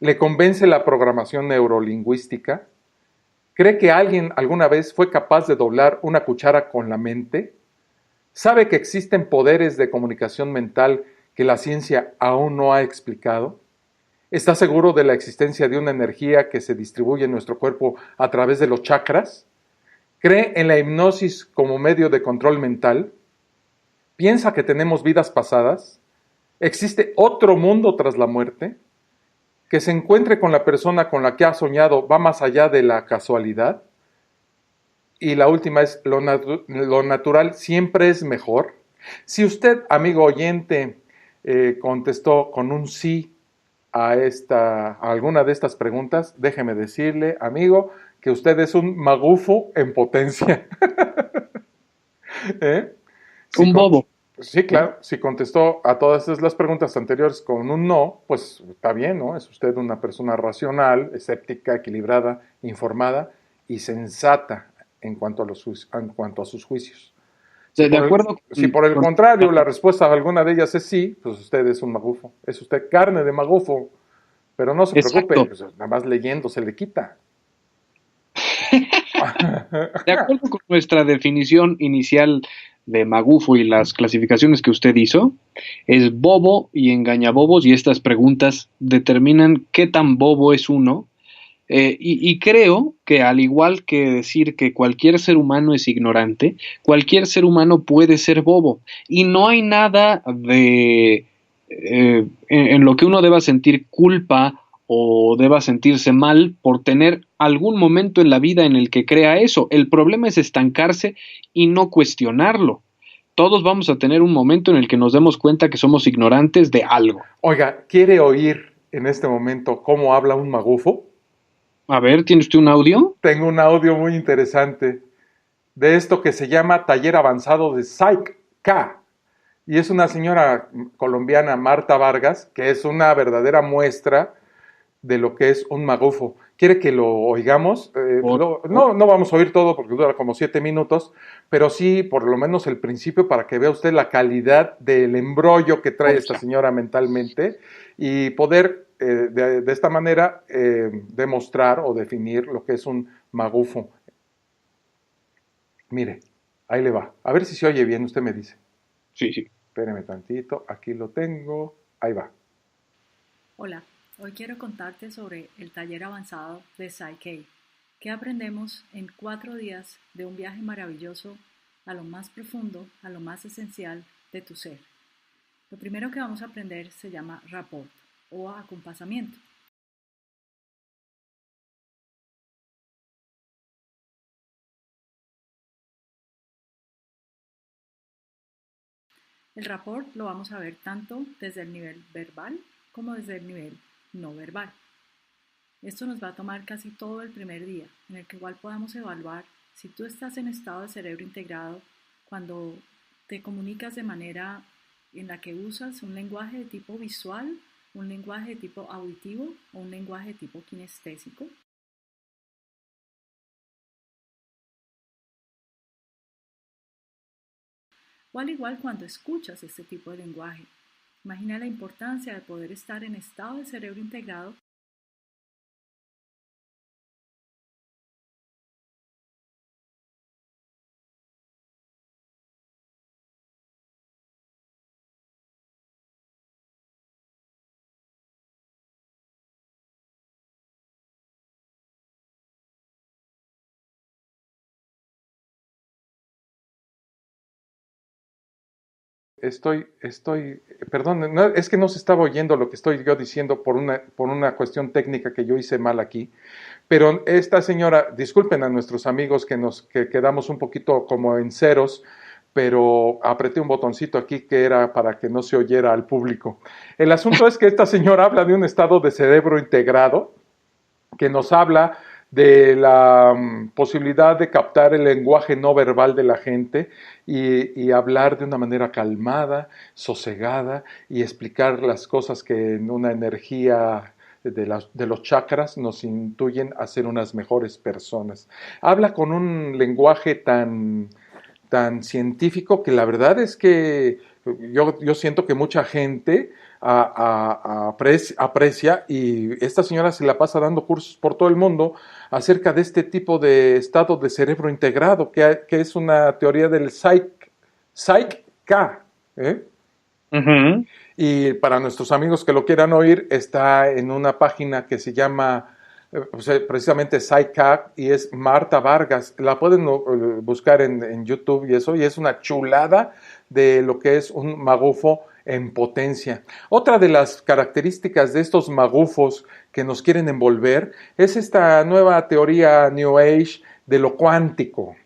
¿Le convence la programación neurolingüística? ¿Cree que alguien alguna vez fue capaz de doblar una cuchara con la mente? ¿Sabe que existen poderes de comunicación mental que la ciencia aún no ha explicado? ¿Está seguro de la existencia de una energía que se distribuye en nuestro cuerpo a través de los chakras? cree en la hipnosis como medio de control mental, piensa que tenemos vidas pasadas, existe otro mundo tras la muerte, que se encuentre con la persona con la que ha soñado va más allá de la casualidad, y la última es lo natural siempre es mejor. Si usted, amigo oyente, contestó con un sí a alguna de estas preguntas, déjeme decirle, amigo, que usted es un magufo en potencia. ¿Eh? Un bobo. Sí, claro, si contestó a todas las preguntas anteriores con un no, pues está bien, ¿no? Es usted una persona racional, escéptica, equilibrada, informada y sensata en cuanto a sus juicios. De acuerdo. Si por el contrario la respuesta a alguna de ellas es sí, pues usted es un magufo. Es usted carne de magufo. Pero no se preocupe, pues nada más leyendo se le quita. De acuerdo con nuestra definición inicial de magufo y las clasificaciones que usted hizo, es bobo y engañabobos, y estas preguntas determinan qué tan bobo es uno. Y creo que, al igual que decir que cualquier ser humano es ignorante, cualquier ser humano puede ser bobo. Y no hay nada en lo que uno deba sentir culpa o deba sentirse mal por tener algún momento en la vida en el que crea eso. El problema es estancarse y no cuestionarlo. Todos vamos a tener un momento en el que nos demos cuenta que somos ignorantes de algo. Oiga, ¿quiere oír en este momento cómo habla un magufo? A ver, ¿tiene usted un audio? Tengo un audio muy interesante de esto que se llama Taller Avanzado de Psych-K. Y es una señora colombiana, Marta Vargas, que es una verdadera muestra de lo que es un magufo. ¿Quiere que lo oigamos? No vamos a oír todo porque dura como 7 minutos, pero sí por lo menos el principio para que vea usted la calidad del embrollo que trae esta señora mentalmente y poder de esta manera demostrar o definir lo que es un magufo. Mire, ahí le va. A ver si se oye bien, usted me dice. Sí, sí. Espéreme tantito, aquí lo tengo. Ahí va. Hola, hoy quiero contarte sobre el taller avanzado de Psych-K, que aprendemos en 4 días de un viaje maravilloso a lo más profundo, a lo más esencial de tu ser. Lo primero que vamos a aprender se llama rapport o acompasamiento. El rapport lo vamos a ver tanto desde el nivel verbal como desde el nivel no verbal. Esto nos va a tomar casi todo el primer día, en el que igual podamos evaluar si tú estás en estado de cerebro integrado cuando te comunicas de manera en la que usas un lenguaje de tipo visual, un lenguaje de tipo auditivo o un lenguaje de tipo kinestésico. O al igual cuando escuchas este tipo de lenguaje. Imagina la importancia de poder estar en estado de cerebro integrado Perdón, no, es que no se estaba oyendo lo que estoy yo diciendo por una cuestión técnica que yo hice mal aquí, pero esta señora, disculpen a nuestros amigos que quedamos un poquito como en ceros, pero apreté un botoncito aquí que era para que no se oyera al público. El asunto es que esta señora habla de un estado de cerebro integrado, que nos habla de la posibilidad de captar el lenguaje no verbal de la gente y hablar de una manera calmada, sosegada y explicar las cosas que en una energía de los chakras nos intuyen a ser unas mejores personas. Habla con un lenguaje tan científico que la verdad es que yo siento que mucha gente aprecia, y esta señora se la pasa dando cursos por todo el mundo acerca de este tipo de estado de cerebro integrado, que es una teoría del Psych-K. Y para nuestros amigos que lo quieran oír, está en una página que se llama precisamente PsyCat, y es Marta Vargas. La pueden buscar en YouTube y eso, y es una chulada de lo que es un magufo en potencia. Otra de las características de estos magufos que nos quieren envolver es esta nueva teoría New Age de lo cuántico.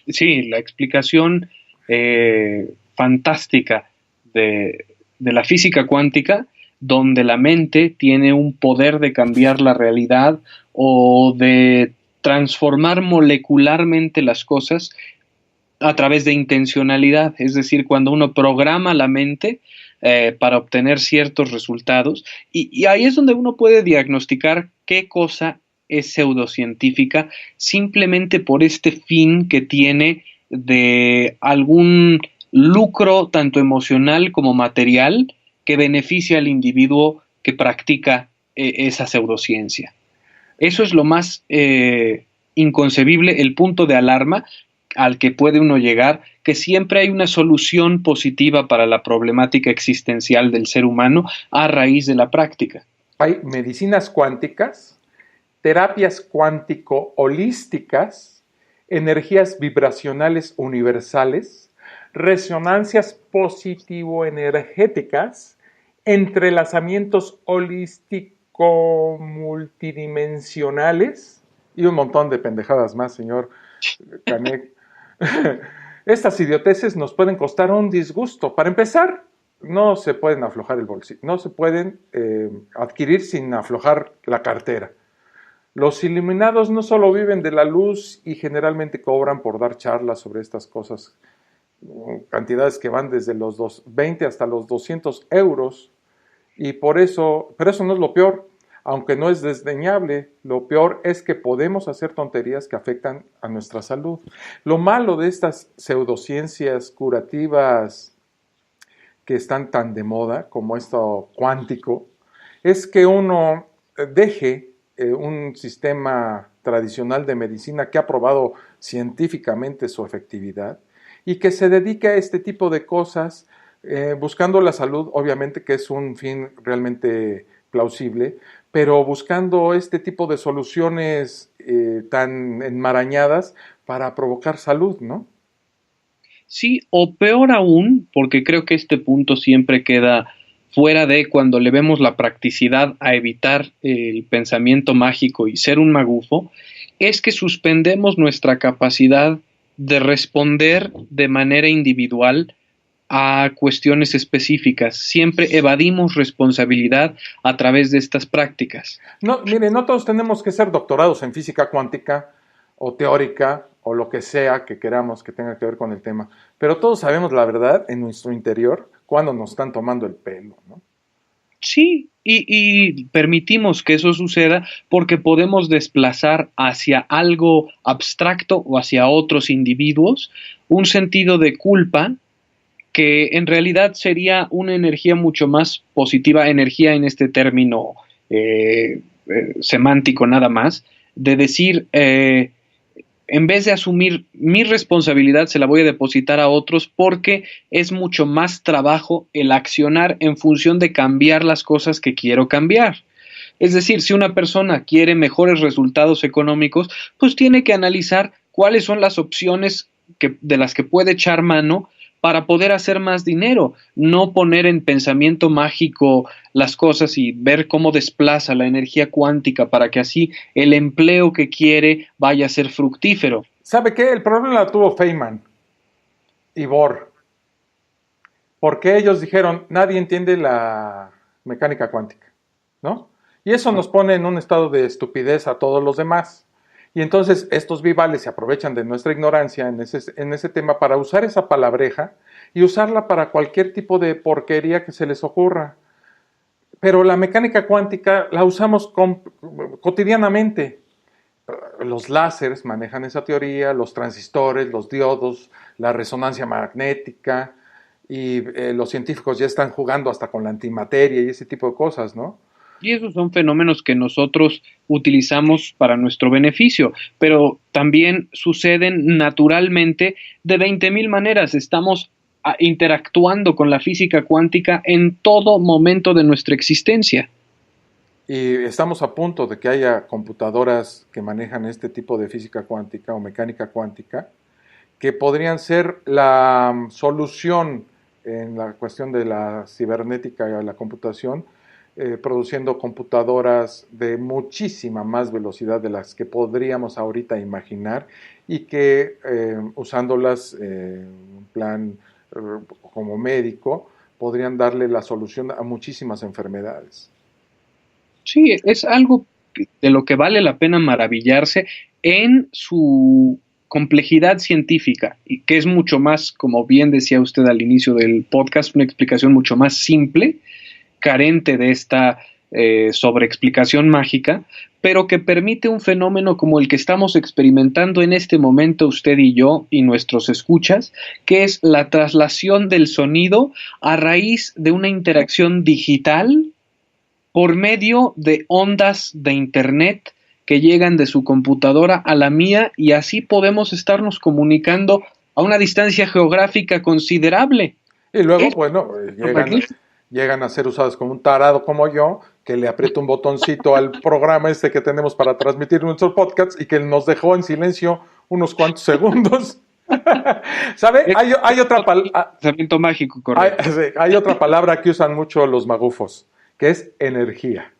Sí, la explicación fantástica de la física cuántica, donde la mente tiene un poder de cambiar la realidad o de transformar molecularmente las cosas a través de intencionalidad, es decir, cuando uno programa la mente para obtener ciertos resultados, y ahí es donde uno puede diagnosticar qué cosa es pseudocientífica simplemente por este fin que tiene de algún lucro tanto emocional como material que beneficia al individuo que practica esa pseudociencia. Eso es lo más inconcebible, el punto de alarma al que puede uno llegar, que siempre hay una solución positiva para la problemática existencial del ser humano a raíz de la práctica. Hay medicinas cuánticas, terapias cuántico-holísticas, energías vibracionales universales, resonancias positivo-energéticas, entrelazamientos holístico-multidimensionales y un montón de pendejadas más, señor Canek. Estas idioteces nos pueden costar un disgusto. Para empezar, no se pueden aflojar el bolsillo, no se pueden adquirir sin aflojar la cartera. Los iluminados no solo viven de la luz y generalmente cobran por dar charlas sobre estas cosas, cantidades que van desde los 20 hasta los 200 euros, y pero eso no es lo peor, aunque no es desdeñable. Lo peor es que podemos hacer tonterías que afectan a nuestra salud. Lo malo de estas pseudociencias curativas que están tan de moda, como esto cuántico, es que uno deje un sistema tradicional de medicina que ha probado científicamente su efectividad y que se dedique a este tipo de cosas, buscando la salud, obviamente, que es un fin realmente plausible, pero buscando este tipo de soluciones tan enmarañadas para provocar salud, ¿no? Sí, o peor aún, porque creo que este punto siempre queda fuera de cuando le vemos la practicidad a evitar el pensamiento mágico y ser un magufo, es que suspendemos nuestra capacidad de responder de manera individual a cuestiones específicas. Siempre evadimos responsabilidad a través de estas prácticas. No, mire, no todos tenemos que ser doctorados en física cuántica o teórica o lo que sea que queramos que tenga que ver con el tema, pero todos sabemos la verdad en nuestro interior cuando nos están tomando el pelo, ¿no? Sí, y permitimos que eso suceda porque podemos desplazar hacia algo abstracto o hacia otros individuos un sentido de culpa que en realidad sería una energía mucho más positiva, energía en este término semántico nada más, de decir, en vez de asumir mi responsabilidad, se la voy a depositar a otros porque es mucho más trabajo el accionar en función de cambiar las cosas que quiero cambiar. Es decir, si una persona quiere mejores resultados económicos, pues tiene que analizar cuáles son las opciones de las que puede echar mano para poder hacer más dinero, no poner en pensamiento mágico las cosas y ver cómo desplaza la energía cuántica para que así el empleo que quiere vaya a ser fructífero. ¿Sabe qué? El problema lo tuvo Feynman y Bohr, porque ellos dijeron, nadie entiende la mecánica cuántica, ¿no? Y eso nos pone en un estado de estupidez a todos los demás. Y entonces estos vivales se aprovechan de nuestra ignorancia en ese tema para usar esa palabreja y usarla para cualquier tipo de porquería que se les ocurra. Pero la mecánica cuántica la usamos cotidianamente. Los láseres manejan esa teoría, los transistores, los diodos, la resonancia magnética, y los científicos ya están jugando hasta con la antimateria y ese tipo de cosas, ¿no? Y esos son fenómenos que nosotros utilizamos para nuestro beneficio, pero también suceden naturalmente de 20,000 maneras. Estamos interactuando con la física cuántica en todo momento de nuestra existencia. Y estamos a punto de que haya computadoras que manejan este tipo de física cuántica o mecánica cuántica, que podrían ser la solución en la cuestión de la cibernética y la computación, produciendo computadoras de muchísima más velocidad de las que podríamos ahorita imaginar y que usándolas en plan como médico podrían darle la solución a muchísimas enfermedades. Sí, es algo de lo que vale la pena maravillarse en su complejidad científica, y que es mucho más, como bien decía usted al inicio del podcast, una explicación mucho más simple, carente de esta sobreexplicación mágica, pero que permite un fenómeno como el que estamos experimentando en este momento usted y yo y nuestros escuchas, que es la traslación del sonido a raíz de una interacción digital por medio de ondas de internet que llegan de su computadora a la mía, y así podemos estarnos comunicando a una distancia geográfica considerable. Y luego, bueno, llegan a ser usados como un tarado como yo, que le aprieto un botoncito al programa este que tenemos para transmitir nuestros podcasts y que nos dejó en silencio unos cuantos segundos. ¿Sabe? Hay otra palabra. Mágico, correcto. Hay otra palabra que usan mucho los magufos, que es energía.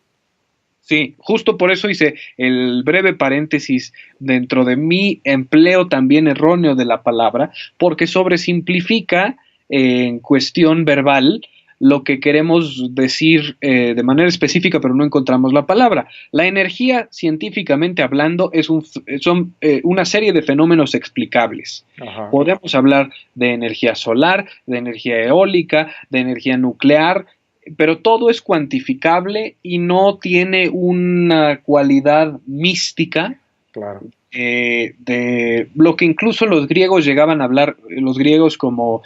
Sí, justo por eso hice el breve paréntesis dentro de mi empleo también erróneo de la palabra, porque sobresimplifica en cuestión verbal lo que queremos decir de manera específica, pero no encontramos la palabra. La energía, científicamente hablando, son una serie de fenómenos explicables. Ajá. Podemos hablar de energía solar, de energía eólica, de energía nuclear, pero todo es cuantificable y no tiene una cualidad mística. Claro. De lo que incluso los griegos llegaban a hablar, los griegos como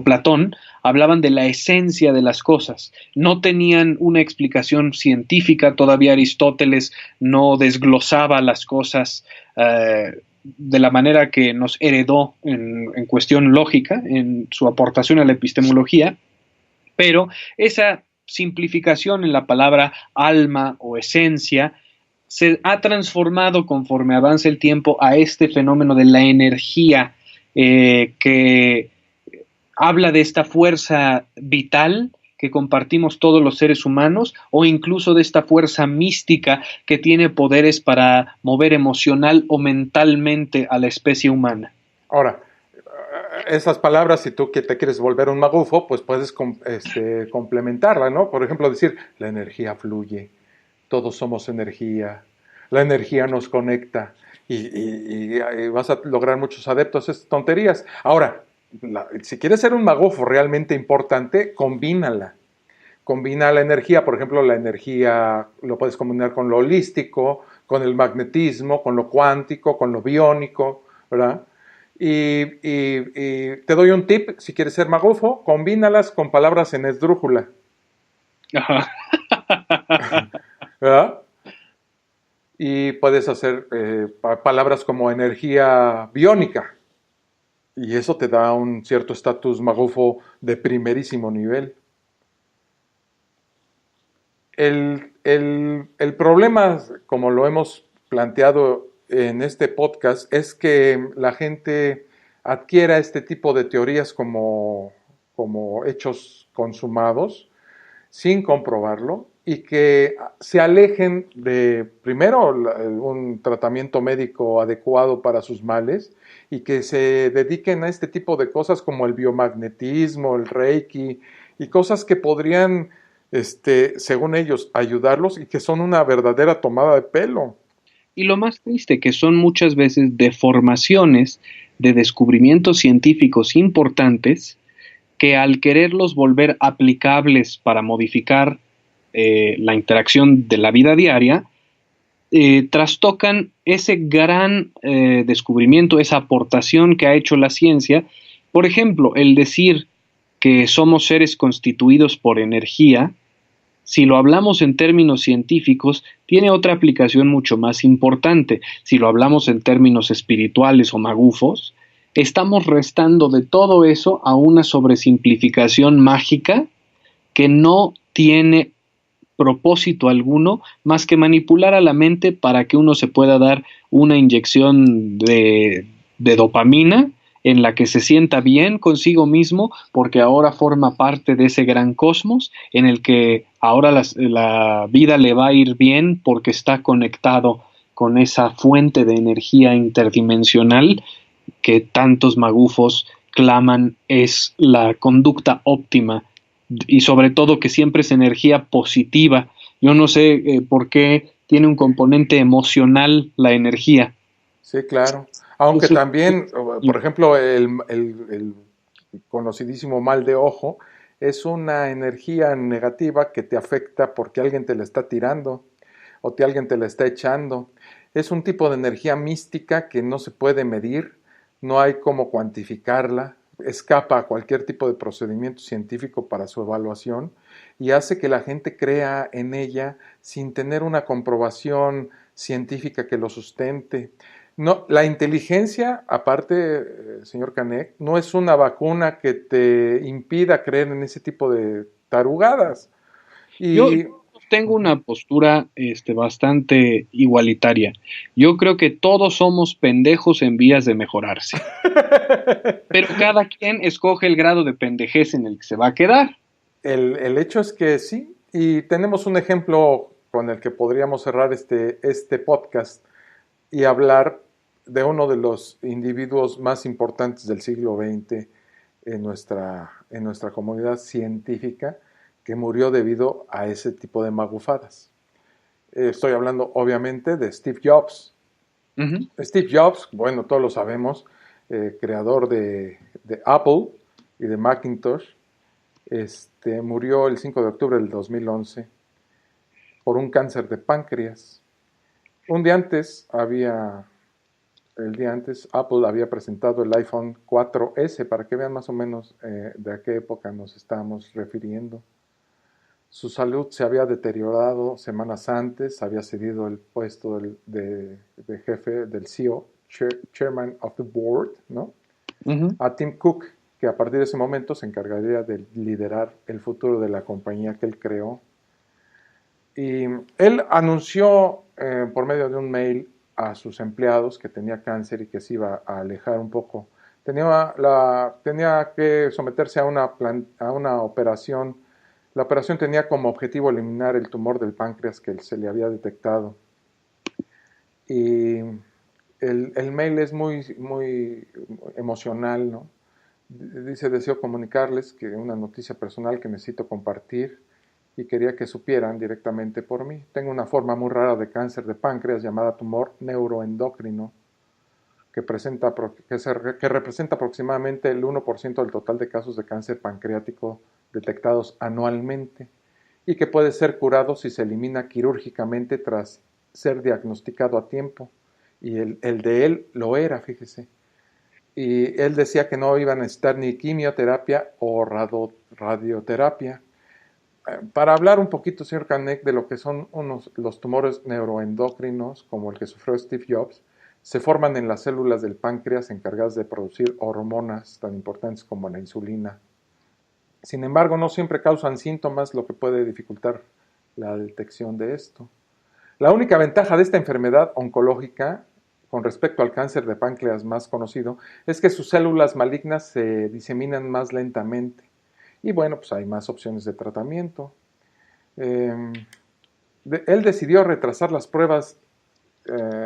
Platón, hablaban de la esencia de las cosas. No tenían una explicación científica, todavía Aristóteles no desglosaba las cosas de la manera que nos heredó en cuestión lógica, en su aportación a la epistemología, pero esa simplificación en la palabra alma o esencia se ha transformado conforme avanza el tiempo a este fenómeno de la energía, que habla de esta fuerza vital que compartimos todos los seres humanos, o incluso de esta fuerza mística que tiene poderes para mover emocional o mentalmente a la especie humana. Ahora, esas palabras, si tú que te quieres volver un magufo, pues puedes complementarla, ¿no? Por ejemplo, decir, la energía fluye, todos somos energía, la energía nos conecta y vas a lograr muchos adeptos a estas tonterías. Ahora, si quieres ser un magufo realmente importante, combínala. Combina la energía, por ejemplo, la energía lo puedes combinar con lo holístico, con el magnetismo, con lo cuántico, con lo biónico, ¿verdad? Y te doy un tip, si quieres ser magufo, combínalas con palabras en esdrújula. Ajá. ¿Verdad? Y puedes hacer palabras como energía biónica. Y eso te da un cierto estatus magufo de primerísimo nivel. El problema, como lo hemos planteado en este podcast, es que la gente adquiera este tipo de teorías como hechos consumados sin comprobarlo y que se alejen de, primero, un tratamiento médico adecuado para sus males y que se dediquen a este tipo de cosas como el biomagnetismo, el reiki y cosas que podrían, según ellos, ayudarlos y que son una verdadera tomada de pelo. Y lo más triste, que son muchas veces deformaciones de descubrimientos científicos importantes que al quererlos volver aplicables para modificar la interacción de la vida diaria, trastocan ese gran descubrimiento, esa aportación que ha hecho la ciencia. Por ejemplo, el decir que somos seres constituidos por energía, si lo hablamos en términos científicos, tiene otra aplicación mucho más importante. Si lo hablamos en términos espirituales o magufos, estamos restando de todo eso a una sobresimplificación mágica que no tiene propósito alguno más que manipular a la mente para que uno se pueda dar una inyección de dopamina en la que se sienta bien consigo mismo porque ahora forma parte de ese gran cosmos en el que ahora la vida le va a ir bien porque está conectado con esa fuente de energía interdimensional que tantos magufos claman es la conducta óptima y sobre todo que siempre es energía positiva. Yo no sé por qué tiene un componente emocional la energía. Sí, claro. Aunque Eso, también, por ejemplo, el conocidísimo mal de ojo es una energía negativa que te afecta porque alguien te la está tirando o que alguien te la está echando. Es un tipo de energía mística que no se puede medir, no hay cómo cuantificarla, escapa a cualquier tipo de procedimiento científico para su evaluación y hace que la gente crea en ella sin tener una comprobación científica que lo sustente. No, la inteligencia, aparte, señor Canek, no es una vacuna que te impida creer en ese tipo de tarugadas. Yo Y tengo una postura bastante igualitaria. Yo creo que todos somos pendejos en vías de mejorarse, pero cada quien escoge el grado de pendejez en el que se va a quedar. el hecho es que sí, y tenemos un ejemplo con el que podríamos cerrar este podcast y hablar de uno de los individuos más importantes del siglo XX en nuestra comunidad científica que murió debido a ese tipo de magufadas. Estoy hablando obviamente de Steve Jobs. Uh-huh. Steve Jobs, bueno, todos lo sabemos, creador de Apple y de Macintosh, murió el 5 de octubre del 2011 por un cáncer de páncreas. El día antes, Apple había presentado el iPhone 4S, para que vean más o menos de a qué época nos estamos refiriendo. Su salud se había deteriorado semanas antes, había cedido el puesto de jefe del CEO, Chairman of the Board, ¿no? Uh-huh. A Tim Cook, que a partir de ese momento se encargaría de liderar el futuro de la compañía que él creó. Y él anunció por medio de un mail a sus empleados que tenía cáncer y que se iba a alejar un poco. Tenía que someterse a una operación. La operación tenía como objetivo eliminar el tumor del páncreas que se le había detectado. Y el mail es muy, muy emocional, ¿no? Dice: deseo comunicarles que una noticia personal que necesito compartir y quería que supieran directamente por mí. Tengo una forma muy rara de cáncer de páncreas llamada tumor neuroendocrino que representa aproximadamente el 1% del total de casos de cáncer pancreático detectados anualmente y que puede ser curado si se elimina quirúrgicamente tras ser diagnosticado a tiempo. Y el de él lo era, fíjese. Y él decía que no iba a necesitar ni quimioterapia o radioterapia. Para hablar un poquito, señor Canek, de lo que son los tumores neuroendocrinos, como el que sufrió Steve Jobs, se forman en las células del páncreas encargadas de producir hormonas tan importantes como la insulina. Sin embargo, no siempre causan síntomas, lo que puede dificultar la detección de esto. La única ventaja de esta enfermedad oncológica con respecto al cáncer de páncreas más conocido es que sus células malignas se diseminan más lentamente. Y bueno, pues hay más opciones de tratamiento. Él decidió retrasar las pruebas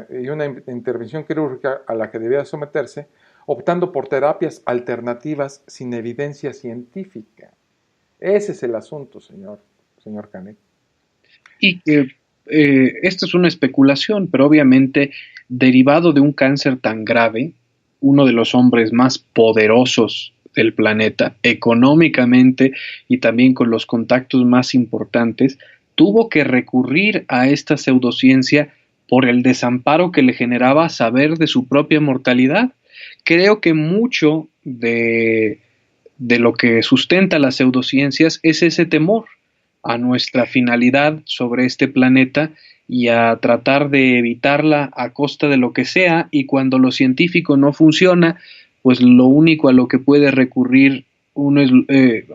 y una intervención quirúrgica a la que debía someterse, optando por terapias alternativas sin evidencia científica. Ese es el asunto, señor Canek. Y que esto es una especulación, pero obviamente derivado de un cáncer tan grave, uno de los hombres más poderosos del planeta, económicamente y también con los contactos más importantes, tuvo que recurrir a esta pseudociencia por el desamparo que le generaba saber de su propia mortalidad. Creo que mucho de lo que sustenta las pseudociencias es ese temor a nuestra finalidad sobre este planeta y a tratar de evitarla a costa de lo que sea, y cuando lo científico no funciona, pues lo único a lo que puede recurrir uno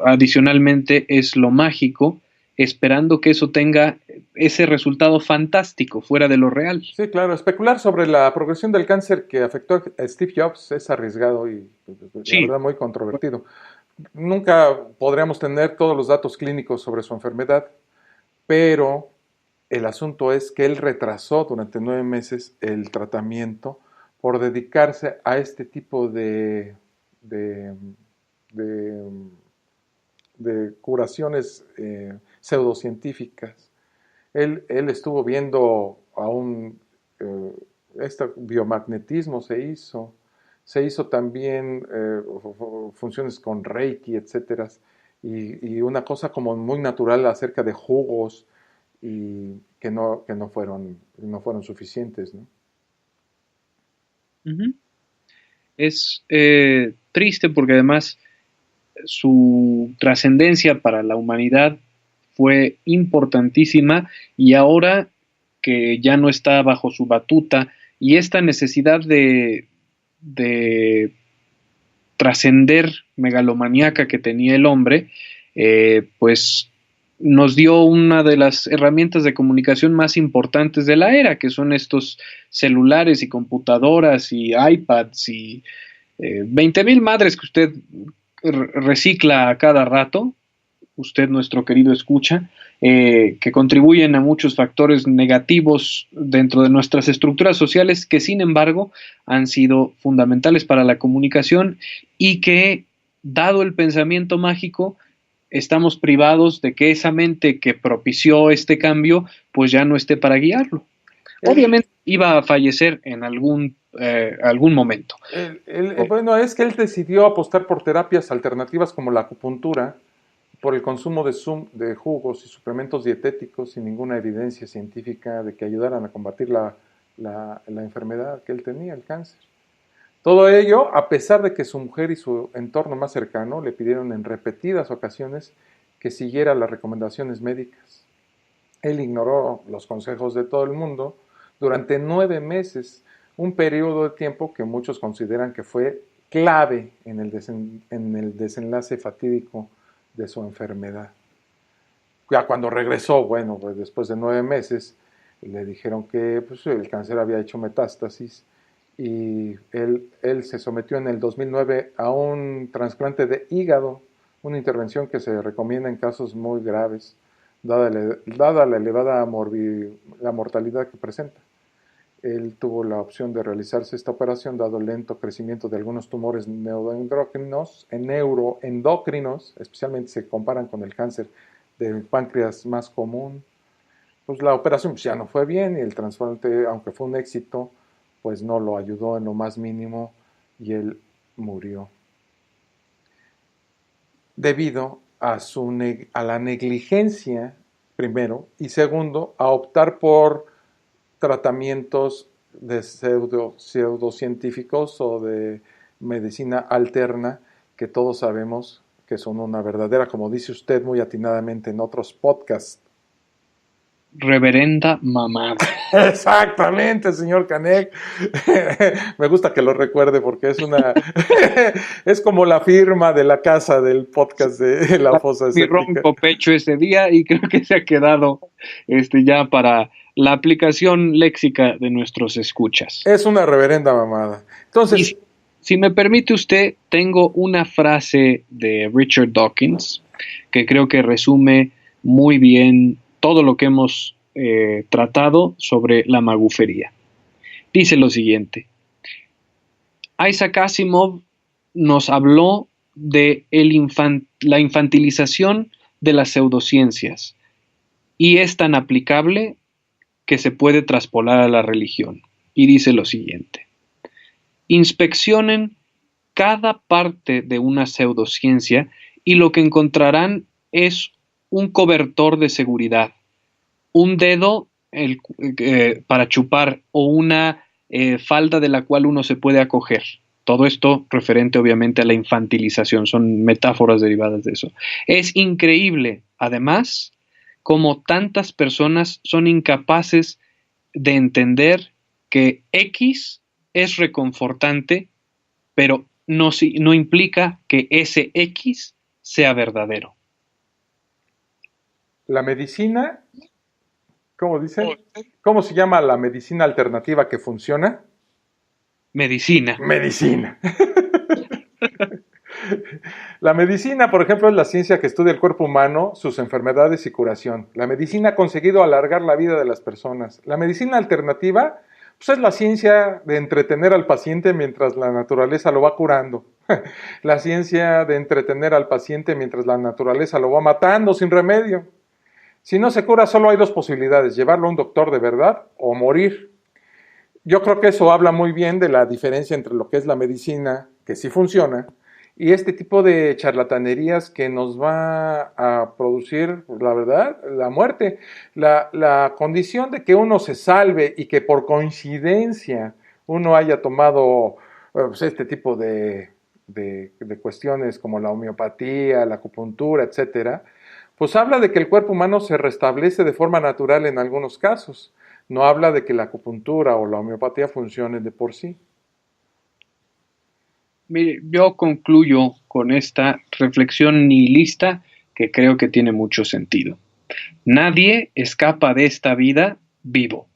adicionalmente es lo mágico, esperando que eso tenga ese resultado fantástico fuera de lo real. Sí, claro. Especular sobre la progresión del cáncer que afectó a Steve Jobs es arriesgado y, la verdad, muy controvertido. Nunca podríamos tener todos los datos clínicos sobre su enfermedad, pero el asunto es que él retrasó durante 9 meses el tratamiento por dedicarse a este tipo de curaciones pseudocientíficas. Él estuvo viendo este biomagnetismo se hizo también funciones con Reiki, etcétera, y una cosa como muy natural acerca de jugos y que no fueron suficientes, ¿no? Uh-huh. Es triste porque además su trascendencia para la humanidad fue importantísima, y ahora que ya no está bajo su batuta y esta necesidad de trascender megalomaníaca que tenía el hombre, pues nos dio una de las herramientas de comunicación más importantes de la era, que son estos celulares y computadoras y iPads y 20,000 madres que usted recicla a cada rato, usted, nuestro querido escucha, que contribuyen a muchos factores negativos dentro de nuestras estructuras sociales, que sin embargo han sido fundamentales para la comunicación, y que, dado el pensamiento mágico, estamos privados de que esa mente que propició este cambio pues ya no esté para guiarlo. Obviamente iba a fallecer en algún momento. Bueno, es que él decidió apostar por terapias alternativas como la acupuntura, por el consumo de jugos y suplementos dietéticos sin ninguna evidencia científica de que ayudaran a combatir la enfermedad que él tenía, el cáncer. Todo ello a pesar de que su mujer y su entorno más cercano le pidieron en repetidas ocasiones que siguiera las recomendaciones médicas. Él ignoró los consejos de todo el mundo durante 9 meses, un periodo de tiempo que muchos consideran que fue clave en el desenlace fatídico de su enfermedad. Ya cuando regresó, bueno, pues después de 9 meses, le dijeron que pues, el cáncer había hecho metástasis, y él se sometió en el 2009 a un trasplante de hígado, una intervención que se recomienda en casos muy graves, dada la elevada la mortalidad que presenta. Él tuvo la opción de realizarse esta operación, dado el lento crecimiento de algunos tumores neuroendocrinos, especialmente se comparan con el cáncer del páncreas más común. Pues la operación ya no fue bien, y el trasplante, aunque fue un éxito, pues no lo ayudó en lo más mínimo, y él murió. Debido a la negligencia, primero, y segundo, a optar por tratamientos de pseudocientíficos o de medicina alterna, que todos sabemos que son una verdadera, como dice usted muy atinadamente en otros podcasts, reverenda mamada. Exactamente, señor Canek. Me gusta que lo recuerde porque es como la firma de la casa del podcast de La Fosa Escéptica. Mi ronco pecho ese día, y creo que se ha quedado ya para la aplicación léxica de nuestros escuchas. Es una reverenda mamada. Entonces, si me permite usted, tengo una frase de Richard Dawkins que creo que resume muy bien todo lo que hemos tratado sobre la magufería. Dice lo siguiente: Isaac Asimov nos habló de la infantilización de las pseudociencias, y es tan aplicable que se puede traspolar a la religión. Y dice lo siguiente: inspeccionen cada parte de una pseudociencia y lo que encontrarán es un cobertor de seguridad, un dedo para chupar, o una falda de la cual uno se puede acoger. Todo esto referente obviamente a la infantilización, son metáforas derivadas de eso. Es increíble, además, cómo tantas personas son incapaces de entender que X es reconfortante, pero no implica que ese X sea verdadero. La medicina, ¿cómo dicen? ¿Cómo se llama la medicina alternativa que funciona? Medicina. Medicina. La medicina, por ejemplo, es la ciencia que estudia el cuerpo humano, sus enfermedades y curación. La medicina ha conseguido alargar la vida de las personas. La medicina alternativa, pues es la ciencia de entretener al paciente mientras la naturaleza lo va curando. La ciencia de entretener al paciente mientras la naturaleza lo va matando sin remedio. Si no se cura, solo hay dos posibilidades: llevarlo a un doctor de verdad o morir. Yo creo que eso habla muy bien de la diferencia entre lo que es la medicina, que sí funciona, y este tipo de charlatanerías que nos va a producir, la verdad, la muerte. La condición de que uno se salve y que por coincidencia uno haya tomado pues, este tipo de cuestiones como la homeopatía, la acupuntura, etcétera, pues habla de que el cuerpo humano se restablece de forma natural en algunos casos. No habla de que la acupuntura o la homeopatía funcionen de por sí. Mire, yo concluyo con esta reflexión nihilista que creo que tiene mucho sentido. Nadie escapa de esta vida vivo.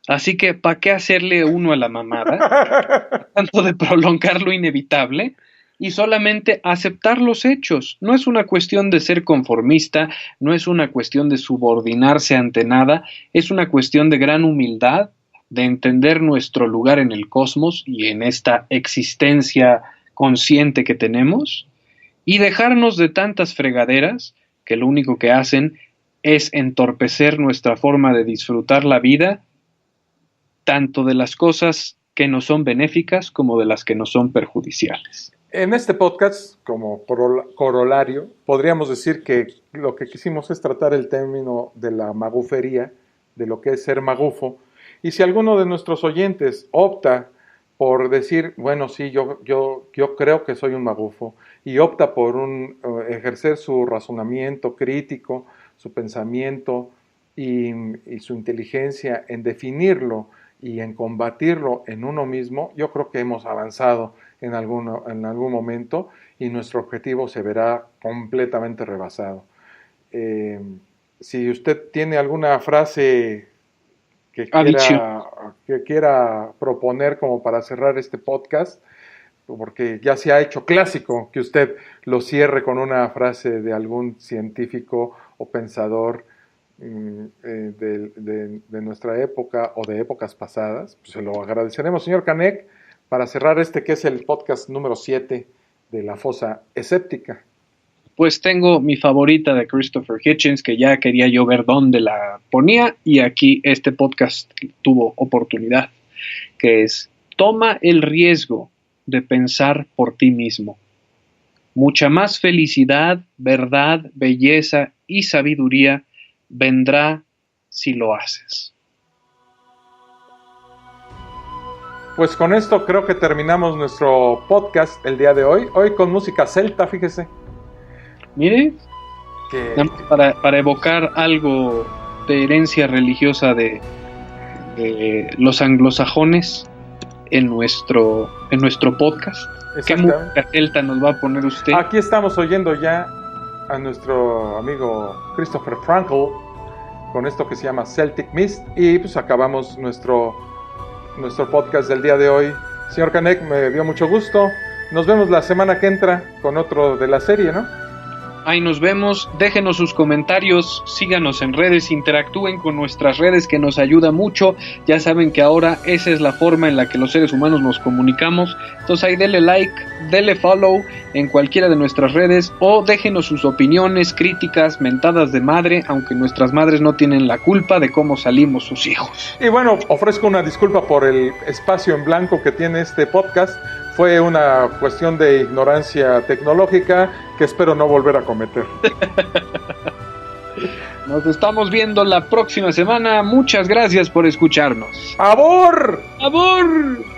Así que, ¿para qué hacerle uno a la mamada? Tanto de prolongar lo inevitable y solamente aceptar los hechos. No es una cuestión de ser conformista, no es una cuestión de subordinarse ante nada, es una cuestión de gran humildad, de entender nuestro lugar en el cosmos y en esta existencia consciente que tenemos y dejarnos de tantas fregaderas que lo único que hacen es entorpecer nuestra forma de disfrutar la vida, tanto de las cosas que nos son benéficas como de las que nos son perjudiciales. En este podcast, como corolario, podríamos decir que lo que quisimos es tratar el término de la magufería, de lo que es ser magufo. Y si alguno de nuestros oyentes opta por decir, bueno, sí, yo creo que soy un magufo, y opta por ejercer su razonamiento crítico, su pensamiento y su inteligencia en definirlo y en combatirlo en uno mismo, yo creo que hemos avanzado en algún momento y nuestro objetivo se verá completamente rebasado. Eh, si usted tiene alguna frase que quiera proponer como para cerrar este podcast, porque ya se ha hecho clásico que usted lo cierre con una frase de algún científico o pensador de nuestra época o de épocas pasadas, pues se lo agradeceremos, señor Canek, para cerrar este que es el podcast número 7 de La Fosa Escéptica. Pues tengo mi favorita de Christopher Hitchens, que ya quería yo ver dónde la ponía, y aquí este podcast tuvo oportunidad, que es: toma el riesgo de pensar por ti mismo. Mucha más felicidad, verdad, belleza y sabiduría vendrá si lo haces. Pues con esto creo que terminamos nuestro podcast el día de hoy. Hoy con música celta, fíjese. Mire, Que para evocar algo de herencia religiosa de los anglosajones en nuestro podcast. ¿Qué música celta nos va a poner usted? Aquí estamos oyendo ya a nuestro amigo Christopher Frankl con esto que se llama Celtic Mist, y pues acabamos nuestro podcast del día de hoy. Señor Canek, me dio mucho gusto. Nos vemos la semana que entra con otro de la serie, ¿no? Ahí nos vemos, déjenos sus comentarios, síganos en redes, interactúen con nuestras redes, que nos ayuda mucho. Ya saben que ahora esa es la forma en la que los seres humanos nos comunicamos. Entonces ahí denle like, denle follow en cualquiera de nuestras redes, o déjenos sus opiniones, críticas, mentadas de madre, aunque nuestras madres no tienen la culpa de cómo salimos sus hijos. Y bueno, ofrezco una disculpa por el espacio en blanco que tiene este podcast. Fue una cuestión de ignorancia tecnológica que espero no volver a cometer. Nos estamos viendo la próxima semana. Muchas gracias por escucharnos. ¡Abor! ¡Abor!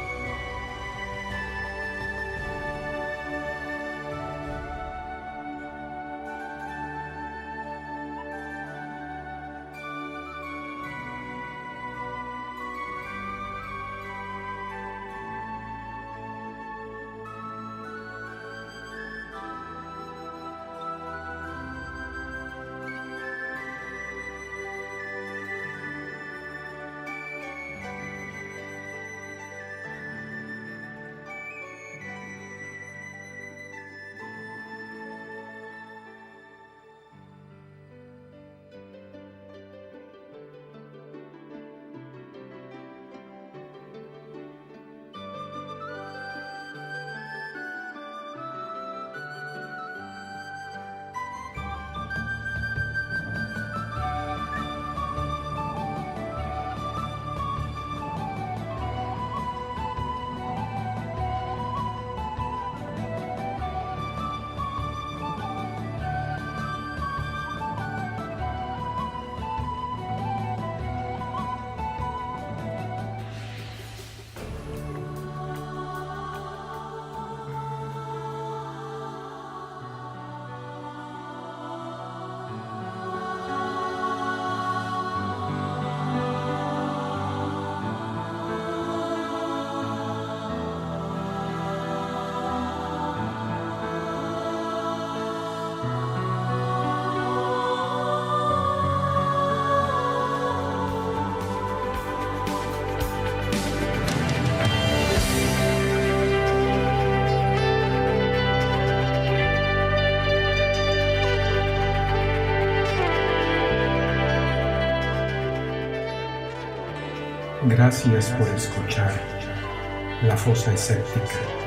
Gracias por escuchar La Fosa Escéptica.